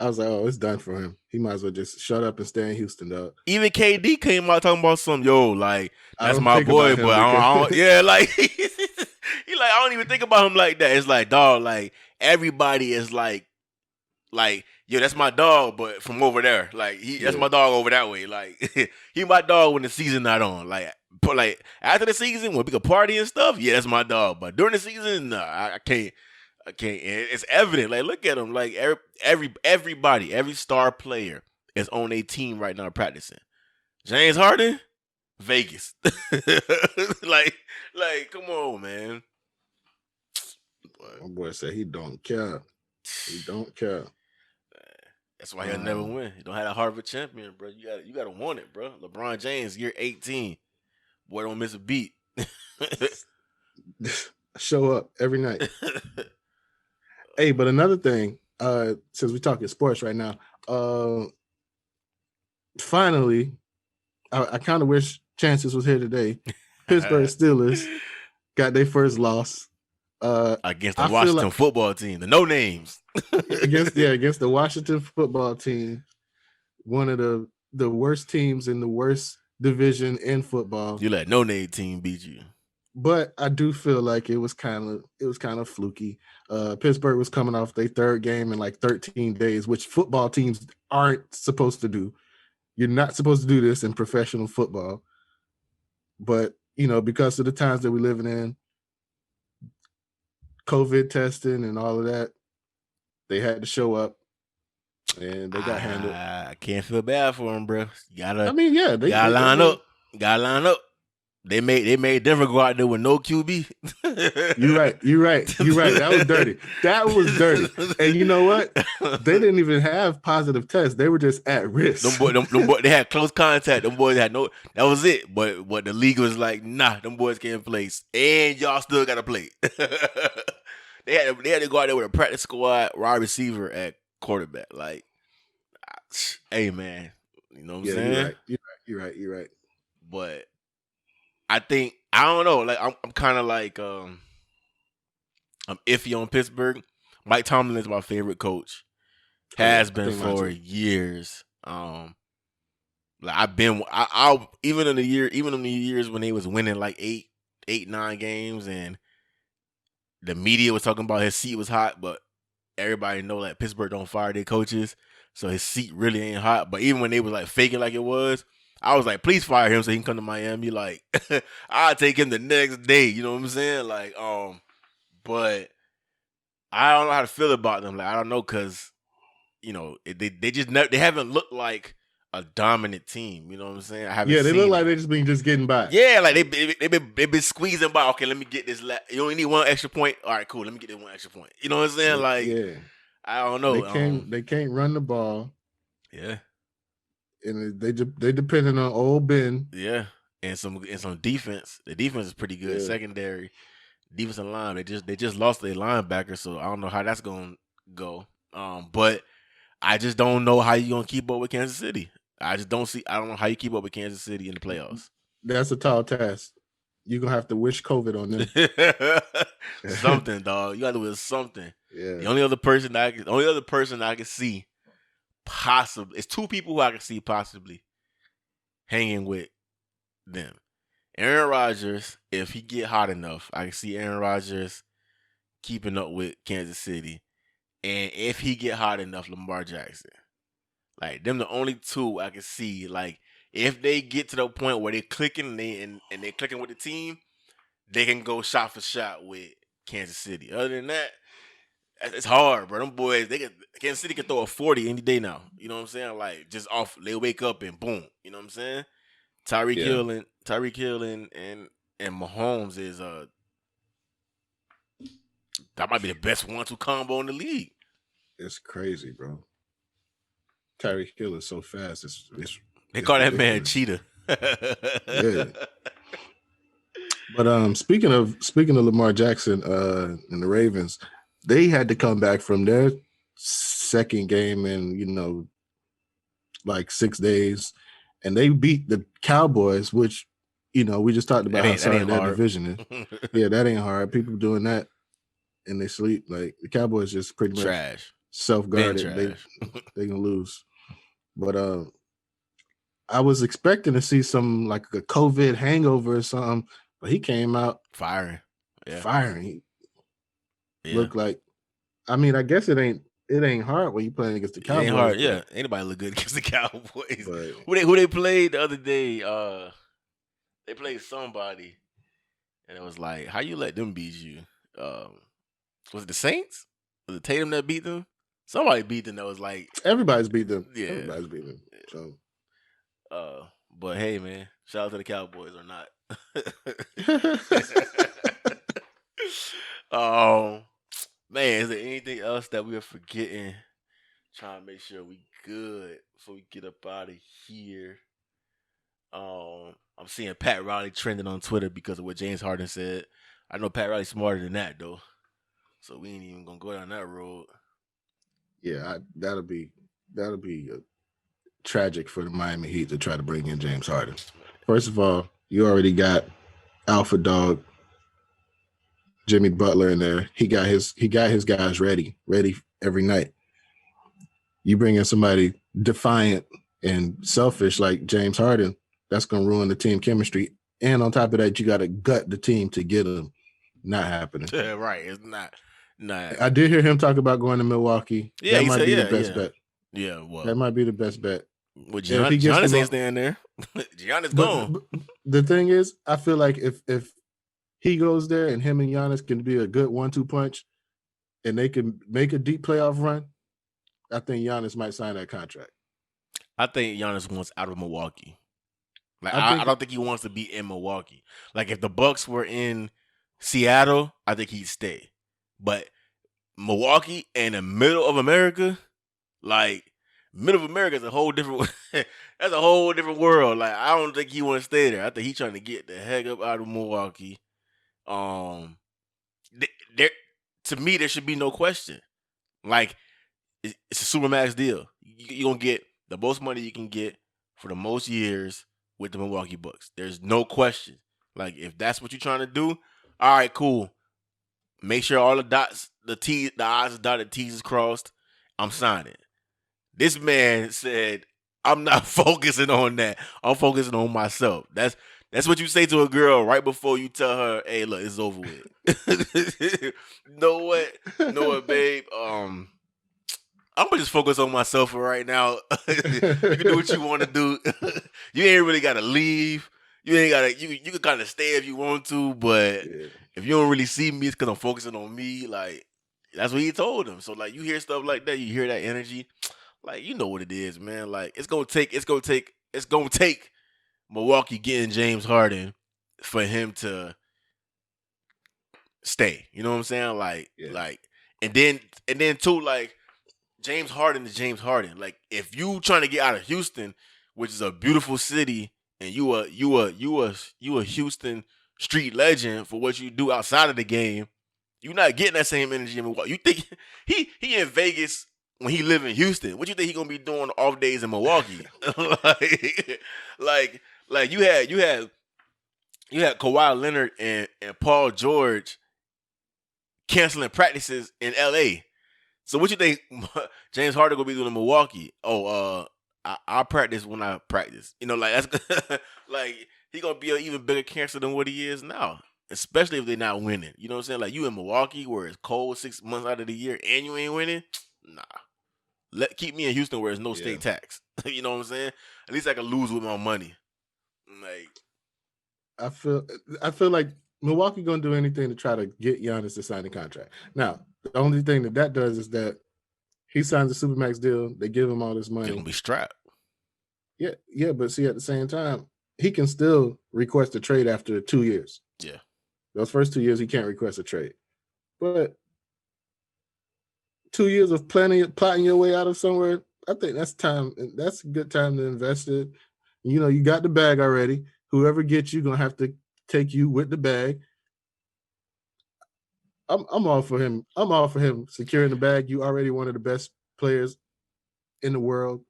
I was like, oh, it's done for him. He might as well just shut up and stay in Houston, dog. Even KD came out talking about some, yo, like that's my boy, but I don't yeah, like he like I don't even think about him like that. It's like, dog, like everybody is like, yo, that's my dog, but from over there, like that's my dog over that way. Like he my dog when the season not on. Like after the season when we can party and stuff, yeah, that's my dog. But during the season, nah, I can't. And it's evident. Like look at him. Like everybody, every star player is on a team right now practicing. James Harden, Vegas. like come on, man. My boy said he don't care. He don't care. That's why he'll never win. He don't have a heart of a champion, bro. You gotta want it, bro. LeBron James, year 18. Boy, don't miss a beat. Show up every night. Hey, but another thing, since we're talking sports right now, finally, I kind of wish Chances was here today. Pittsburgh Steelers got their first loss against the Washington football team, the no names. against the Washington football team, one of the worst teams in the worst division in football. You let no name team beat you. But I do feel like it was kind of fluky. Pittsburgh was coming off their third game in like 13 days, which football teams aren't supposed to do. You're not supposed to do this in professional football. But, because of the times that we're living in, COVID testing and all of that, they had to show up and they got handled. I can't feel bad for them, bro. They gotta line up. Gotta line up. They made Denver go out there with no QB. You're right. That was dirty. And you know what? They didn't even have positive tests. They were just at risk. Them boy, they had close contact. Them boys had no. That was it. But what the league was like, nah, them boys can't play, and y'all still gotta play. They had to go out there with a practice squad, wide receiver at quarterback. Like, hey man, you know what I'm saying? You're right. But I think I don't know. Like I'm kind of like I'm iffy on Pittsburgh. Mike Tomlin is my favorite coach. Has been for years. Like I've been. I even in the years when they was winning like 8-9 games, and the media was talking about his seat was hot, but everybody know that Pittsburgh don't fire their coaches. so his seat really ain't hot. But even when they was like faking like it was, I was like, please fire him so he can come to Miami. Like, I'll take him the next day. You know what I'm saying? Like, but I don't know how to feel about them. Like, I don't know, cause they just they haven't looked like a dominant team. You know what I'm saying? I haven't. Yeah, they seen look like it. they just getting by. Yeah, like they been squeezing by. Okay, let me get this. You only need one extra point. All right, cool. Let me get this one extra point. You know what I'm saying? Like, yeah, I don't know. They can't run the ball. Yeah, and they depending on old Ben. Yeah, and some defense. The defense is pretty good. Yeah. Secondary, defensive line. They just lost their linebacker, so I don't know how that's gonna go. But I just don't know how you gonna keep up with Kansas City. I don't know how you keep up with Kansas City in the playoffs. That's a tall task. You're gonna have to wish COVID on them. Something, dog. You gotta do something. Yeah. The only other person I can see possibly, it's two people who I can see possibly hanging with them. Aaron Rodgers, if he get hot enough, I can see Aaron Rodgers keeping up with Kansas City. And if he get hot enough, Lamar Jackson. Like, them the only two I can see. Like, if they get to the point where they're clicking and they're clicking with the team, they can go shot for shot with Kansas City. Other than that, it's hard, bro. Them boys, Kansas City can throw a 40 any day now. You know what I'm saying? Like, just off, they wake up and boom. You know what I'm saying? Tyreek Hill and Mahomes is that might be the best 1-2 combo in the league. It's crazy, bro. Tyreek Hill is so fast. They call that man Cheetah. Yeah. But speaking of Lamar Jackson and the Ravens, they had to come back from their second game in like 6 days, and they beat the Cowboys, which we just talked about how sorry that division is. Yeah, that ain't hard. People doing that in their sleep. Like, the Cowboys just pretty much trash. Self-guarded. They gonna lose. But I was expecting to see some like a COVID hangover or something, but he came out firing. He looked like, I mean, I guess it ain't hard when you playing against the Cowboys. It ain't hard, yeah. Anybody look good against the Cowboys. Who they played the other day? They played somebody, and it was like, how you let them beat you? Was it the Saints? Was it Tatum that beat them? Somebody beat them that was like, everybody's beat them. Yeah. Everybody's beat them. So but hey, man, shout out to the Cowboys or not. Man, is there anything else that we are forgetting? Trying to make sure we good before we get up out of here. I'm seeing Pat Riley trending on Twitter because of what James Harden said. I know Pat Riley's smarter than that though, so we ain't even gonna go down that road. Yeah, that'll be tragic for the Miami Heat to try to bring in James Harden. First of all, you already got alpha dog Jimmy Butler in there. He got his guys ready every night. You bring in somebody defiant and selfish like James Harden, that's gonna ruin the team chemistry. And on top of that, you got to gut the team to get him. Not happening. Yeah, right. It's not. I did hear him talk about going to Milwaukee. Yeah, that might be the best bet. Yeah, well, that might be the best bet. Well, Giannis ain't staying there. Giannis gone. But the thing is, I feel like if he goes there and him and Giannis can be a good 1-2 punch, and they can make a deep playoff run, I think Giannis might sign that contract. I think Giannis wants out of Milwaukee. Like, I don't think he wants to be in Milwaukee. Like, if the Bucks were in Seattle, I think he'd stay. But Milwaukee and the middle of America, like, middle of America is a whole different. That's a whole different world. Like, I don't think he want to stay there. I think he's trying to get the heck up out of Milwaukee. There, to me, there should be no question. Like, it's a supermax deal. You're gonna get the most money you can get for the most years with the Milwaukee Bucks. There's no question. Like, if that's what you're trying to do, all right, cool. Make sure all the I's is dotted, T's is crossed. I'm signing. This man said, I'm not focusing on that. I'm focusing on myself. That's what you say to a girl right before you tell her, hey, look, it's over with. Know what, babe? I'm gonna just focus on myself for right now. You can do what you want to do. You ain't really gotta leave. You ain't gotta. You can kind of stay if you want to, but Yeah. if you don't really see me, it's because I'm focusing on me. Like that's what he told him. So like you hear stuff like that, you hear that energy. Like you know what it is, man. Like it's gonna take Milwaukee getting James Harden for him to stay. You know what I'm saying? Yeah. And then too, like James Harden is James Harden. Like if you trying to get out of Houston, which is a beautiful city, and you a Houston street legend for what you do outside of the game, you're not getting that same energy in Milwaukee. You think he in Vegas when he live in Houston? What you think he gonna be doing off days in Milwaukee? like you had Kawhi Leonard and Paul George canceling practices in LA. So what you think James Harden gonna be doing in Milwaukee? I practice when I practice. You know, like that's like he gonna be an even bigger cancer than what he is now. Especially if they're not winning. You know what I'm saying? Like you in Milwaukee where it's cold 6 months out of the year and you ain't winning. Nah. Keep me in Houston where there's no state tax. You know what I'm saying? At least I can lose with my money. Like I feel like Milwaukee gonna do anything to try to get Giannis to sign a contract. Now, the only thing that does is that he signs a supermax deal. They give him all this money. They're gonna be strapped. Yeah, but see, at the same time, he can still request a trade after 2 years. Yeah. Those first 2 years, he can't request a trade. But 2 years of plotting your way out of somewhere, I think that's time. That's a good time to invest it. You know, you got the bag already. Whoever gets you gonna have to take you with the bag. I'm all for him. I'm all for him securing the bag. You already one of the best players in the world.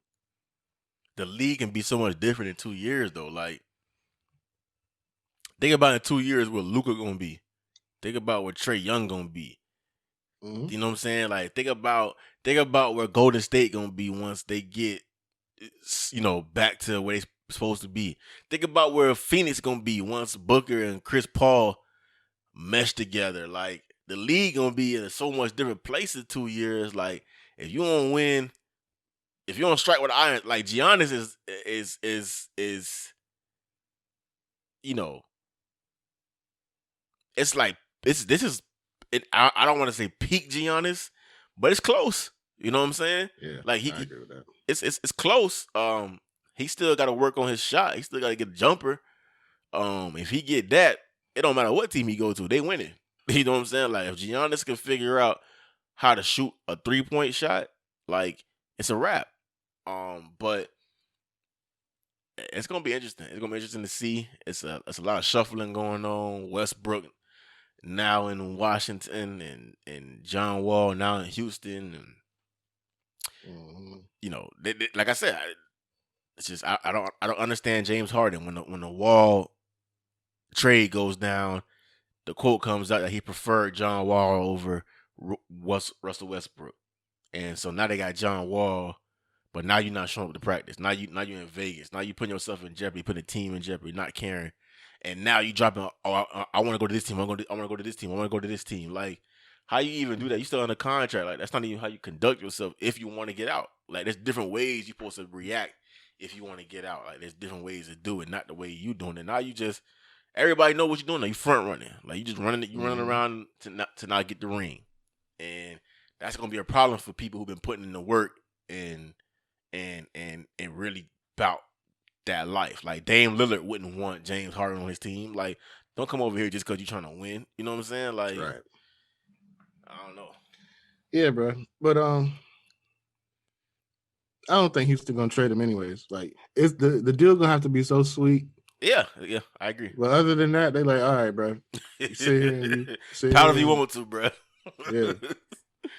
The league can be so much different in 2 years though. Like think about in 2 years where Luka gonna be. Think about where Trae Young gonna be. Mm-hmm. You know what I'm saying? Like think about where Golden State gonna be once they get, you know, back to where they supposed to be. Think about where Phoenix gonna be once Booker and Chris Paul mesh together. Like the league gonna be in so much different places 2 years. Like if you don't win, if you don't strike with iron, like Giannis is you know, it's like this is it. I don't want to say peak Giannis, but it's close. You know what I'm saying? Yeah, like I agree with that. It's close. He still got to work on his shot. He still got to get a jumper. If he get that, it don't matter what team he go to, they winning. You know what I'm saying? Like if Giannis can figure out how to shoot a 3-point shot, like it's a wrap. But it's gonna be interesting. It's gonna be interesting to see. It's a lot of shuffling going on. Westbrook now in Washington, and John Wall now in Houston, and you know, like I said, it's just I don't understand James Harden when the Wall trade goes down. The quote comes out that he preferred John Wall over Russell Westbrook, and so now they got John Wall. But now you're not showing up to practice. Now you're in Vegas. Now you're putting yourself in jeopardy, putting the team in jeopardy, not caring. And now you dropping. Oh, I want to go to this team. I want to go to this team. I want to go to this team. Like, how you even do that? You still under contract. Like, that's not even how you conduct yourself if you want to get out. Like, there's different ways you're supposed to react if you want to get out. Like, there's different ways to do it, not the way you doing it. Now you just everybody know what you're doing. Now you front running. Like you just running. You running around to not get the ring, and that's gonna be a problem for people who've been putting in the work and really bout that life. Like Dame Lillard wouldn't want James Harden on his team. Like, don't come over here just because you're trying to win. You know what I'm saying? Like, right. I don't know. Yeah, bro. But I don't think Houston gonna trade him anyways. Like, it's the deal gonna have to be so sweet. Yeah, I agree. But other than that, they like, all right, bro. You sit here and you sit pound here if you want to, bro. Yeah.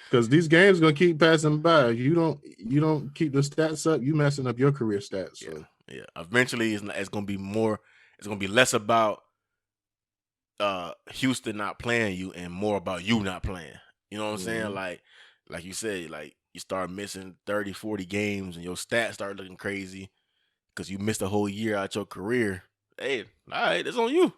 Because these games gonna keep passing by. You don't keep the stats up, you messing up your career stats. So. Yeah. Eventually, it's gonna be more. It's gonna be less about Houston not playing you and more about you not playing. You know what I'm saying? Like you said, like you start missing 30, 40 games and your stats start looking crazy because you missed a whole year out your career. Hey, all right, it's on you.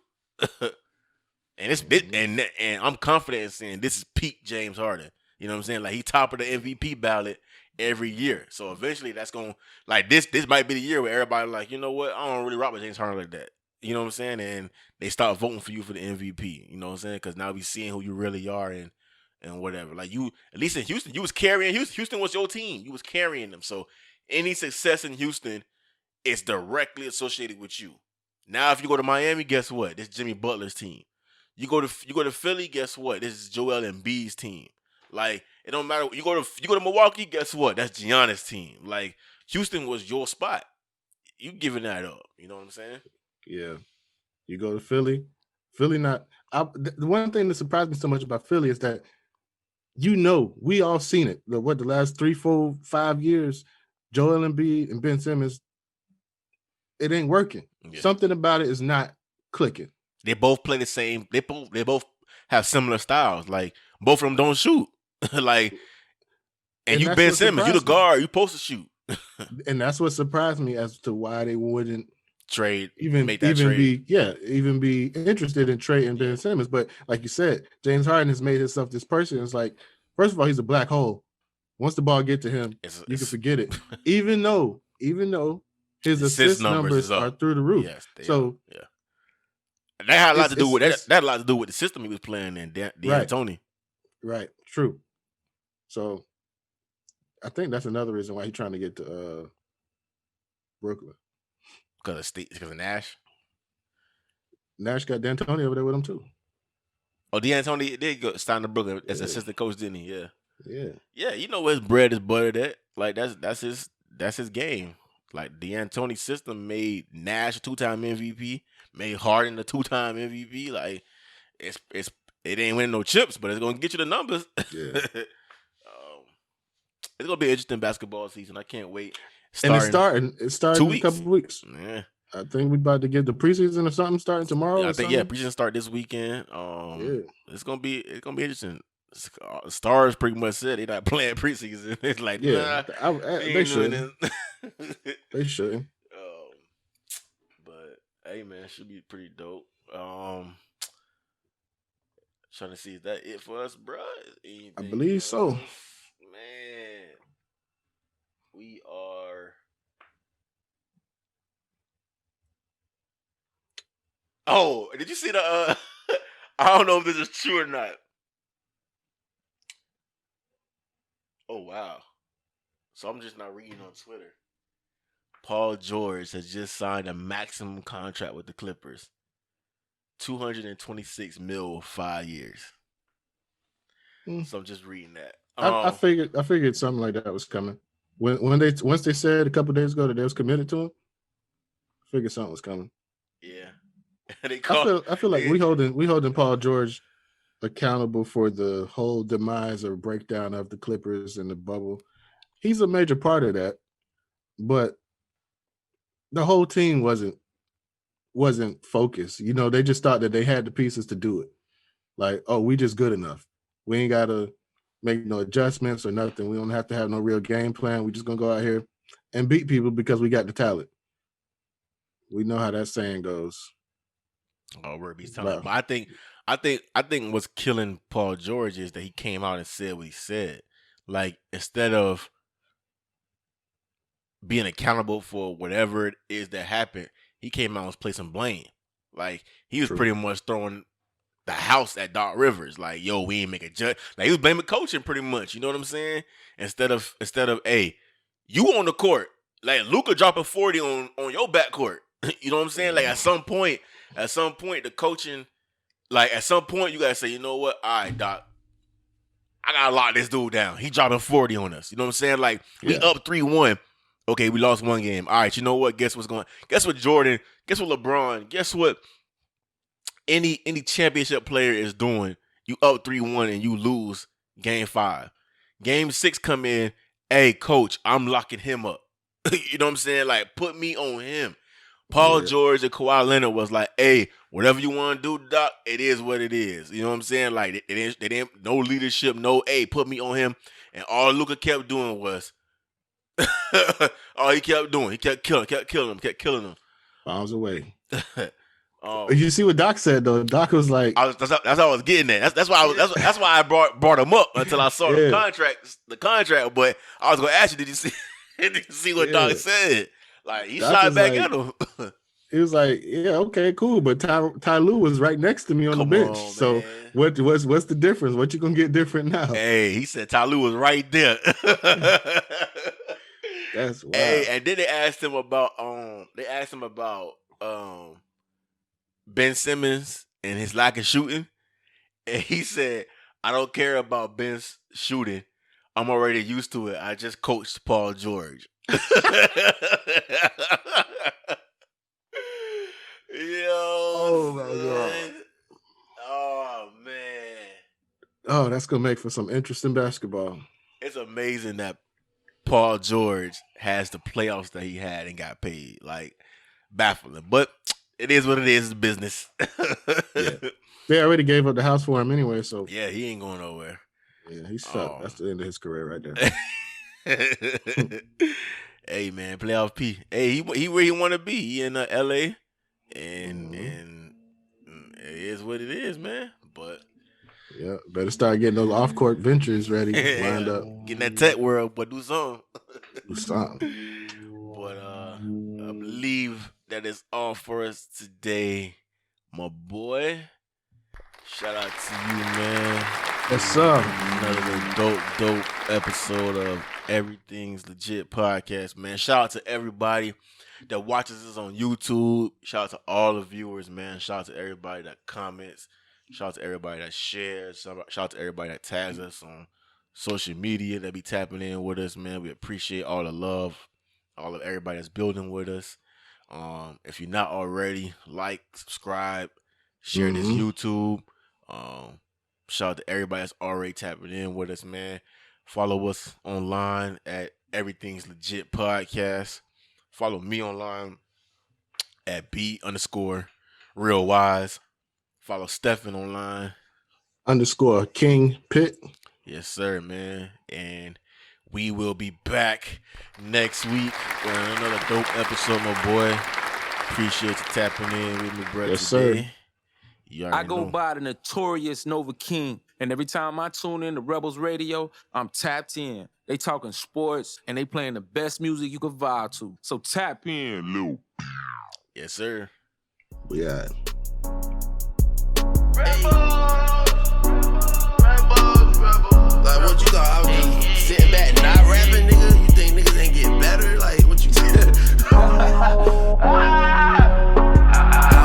And it's and I'm confident in saying this is peak James Harden. You know what I'm saying? Like he top of the MVP ballot, every year. So eventually that's going to, like this might be the year where everybody like, you know what, I don't really rock with James Harden like that. You know what I'm saying? And they start voting for you for the MVP. You know what I'm saying? Because now we seeing who you really are and whatever. Like you, at least in Houston, you was carrying Houston was your team. You was carrying them. So any success in Houston is directly associated with you. Now if you go to Miami, guess what? This is Jimmy Butler's team. You go to Philly, guess what? This is Joel Embiid's team. Like it don't matter. You go to Milwaukee, guess what? That's Giannis' team. Like Houston was your spot. You giving that up. You know what I'm saying? Yeah. You go to Philly. Philly not. The one thing that surprised me so much about Philly is that we all seen it. The last 3, 4, 5 years, Joel Embiid and Ben Simmons, it ain't working. Yeah. Something about it is not clicking. They both play the same. They both have similar styles. Like both of them don't shoot. Like, and you Ben Simmons, you the guard, you supposed to shoot. And that's what surprised me as to why they wouldn't trade, be interested in trading Ben Simmons. But like you said, James Harden has made himself this person. It's like, first of all, he's a black hole. Once the ball get to him, you can forget it. even though his assist numbers are through the roof. Yes, so yeah. That had a lot to do with that. That had a lot to do with the system he was playing in, D'Antoni. Right. True. So, I think that's another reason why he's trying to get to Brooklyn. Because of Nash. Nash got D'Antoni over there with him too. Oh, D'Antoni did go sign to Brooklyn as assistant coach, didn't he? Yeah. Yeah. Yeah. You know where his bread is buttered at. Like that's his game. Like D'Antoni's system made Nash a 2-time MVP, made Harden a 2-time MVP. Like it ain't winning no chips, but it's gonna get you the numbers. Yeah. It's gonna be an interesting basketball season. I can't wait. It's starting in a couple of weeks. Yeah. I think we about to get the preseason or something starting tomorrow. Yeah, I think preseason start this weekend. It's gonna be interesting. Stars pretty much said they're not playing preseason. It's like, they shouldn't. They shouldn't. But hey, man, should be pretty dope. Trying to see, is that it for us, bro? I believe so. Man, we are. Oh, did you see the? I don't know if this is true or not. Oh, wow. So I'm just not reading on Twitter. Paul George has just signed a maximum contract with the Clippers. $226 million, 5 years. So I'm just reading that. I figured something like that was coming. Once they said a couple of days ago that they was committed to him, I figured something was coming. Yeah. I feel like we holding Paul George accountable for the whole demise or breakdown of the Clippers and the bubble. He's a major part of that, but the whole team wasn't focused. You know, they just thought that they had the pieces to do it. Like, oh, we just good enough. We ain't gotta make no adjustments or nothing. We don't have to have no real game plan. We just gonna go out here and beat people because we got the talent. We know how that saying goes. Oh, Ruby's telling. But I think what's killing Paul George is that he came out and said what he said. Like, instead of being accountable for whatever it is that happened, he came out and was placing blame. Like, he was pretty much throwing the house at Doc Rivers. Like, yo, we ain't make a judge. Like, he was blaming coaching pretty much. You know what I'm saying? Instead of, hey, you on the court. Like, Luka dropping 40 on your backcourt. You know what I'm saying? Like, at some point, the coaching, like, at some point, you got to say, you know what? All right, Doc, I got to lock this dude down. He dropping 40 on us. You know what I'm saying? Like, we up 3-1. Okay, we lost one game. All right, you know what? Guess what Jordan? Guess what LeBron? Guess what any championship player is doing? You up 3-1 and you lose game 5. Game 6 come in, hey, coach, I'm locking him up. You know what I'm saying? Like, put me on him. Paul George and Kawhi Leonard was like, hey, whatever you want to do, Doc, it is what it is. You know what I'm saying? Like, they didn't no leadership, no, hey, put me on him. And all Luka kept doing was, all he kept doing, he kept killing him. Miles away. You see what Doc said though. Doc was like, that's what I was getting at. That's why I brought him up until I saw the contract. But I was gonna ask you, did you see what Doc said? Like he shot back at him. He was like, yeah, okay, cool. But Ty Lue was right next to me on the bench. So what's the difference? What you gonna get different now? Hey, he said Ty Lue was right there. That's wild. Hey, and then they asked him about Ben Simmons and his lack of shooting. And he said, I don't care about Ben's shooting. I'm already used to it. I just coached Paul George. Yo, oh my God. Oh man. Oh, that's gonna make for some interesting basketball. It's amazing that Paul George has the playoffs that he had and got paid. Like, baffling. But it is what it is. It's business. Yeah. They already gave up the house for him anyway, so yeah, he ain't going nowhere. Yeah, he's stuck. That's the end of his career right there. Hey man, playoff P. Hey, he where he want to be. He in LA, and it is what it is, man. But yeah, better start getting those off court ventures ready, lined up. Getting that tech world, but do something. Do something. But I believe that is all for us today, my boy. Shout out to you, man. Yes, sir. Another dope episode of Everything's Legit podcast, man. Shout out to everybody that watches us on YouTube. Shout out to all the viewers, man. Shout out to everybody that comments. Shout out to everybody that shares. Shout out to everybody that tags us on social media, that be tapping in with us, man. We appreciate all the love, all of everybody that's building with us. If you're not already, like, subscribe, share this YouTube. Shout out to everybody that's already tapping in with us, man. Follow us online at Everything's Legit Podcast. Follow me online at B_RealWise. Follow Stephen online _King Pitt. Yes, sir, man. And we will be back next week with another dope episode, my boy. Appreciate you tapping in with me, bro. Yes, today. sir. I go by the notorious Nova King, and every time I tune in to Rebels Radio, I'm tapped in. They talking sports, and they playing the best music you can vibe to. So tap in, Lou. Yes, sir. Yeah. Like what you thought I was just sitting back not rapping, nigga? You think niggas ain't get better? Like what you said? I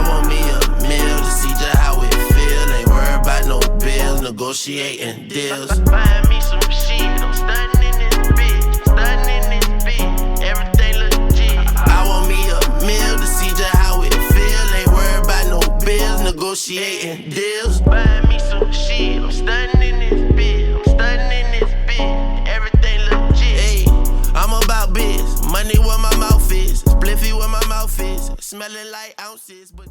want me a meal to see just how it feel. Ain't worried about no bills, negotiating deals. Find me some shit, I'm stunning in this bitch, everything legit. I want me a meal to see just how it feel. Ain't worried about no bills, negotiating deals. Find me some shit, I'm stunning in this bitch, everything legit. Hey, I'm about biz, money where my mouth is, spliffy where my mouth is, smelling like ounces, but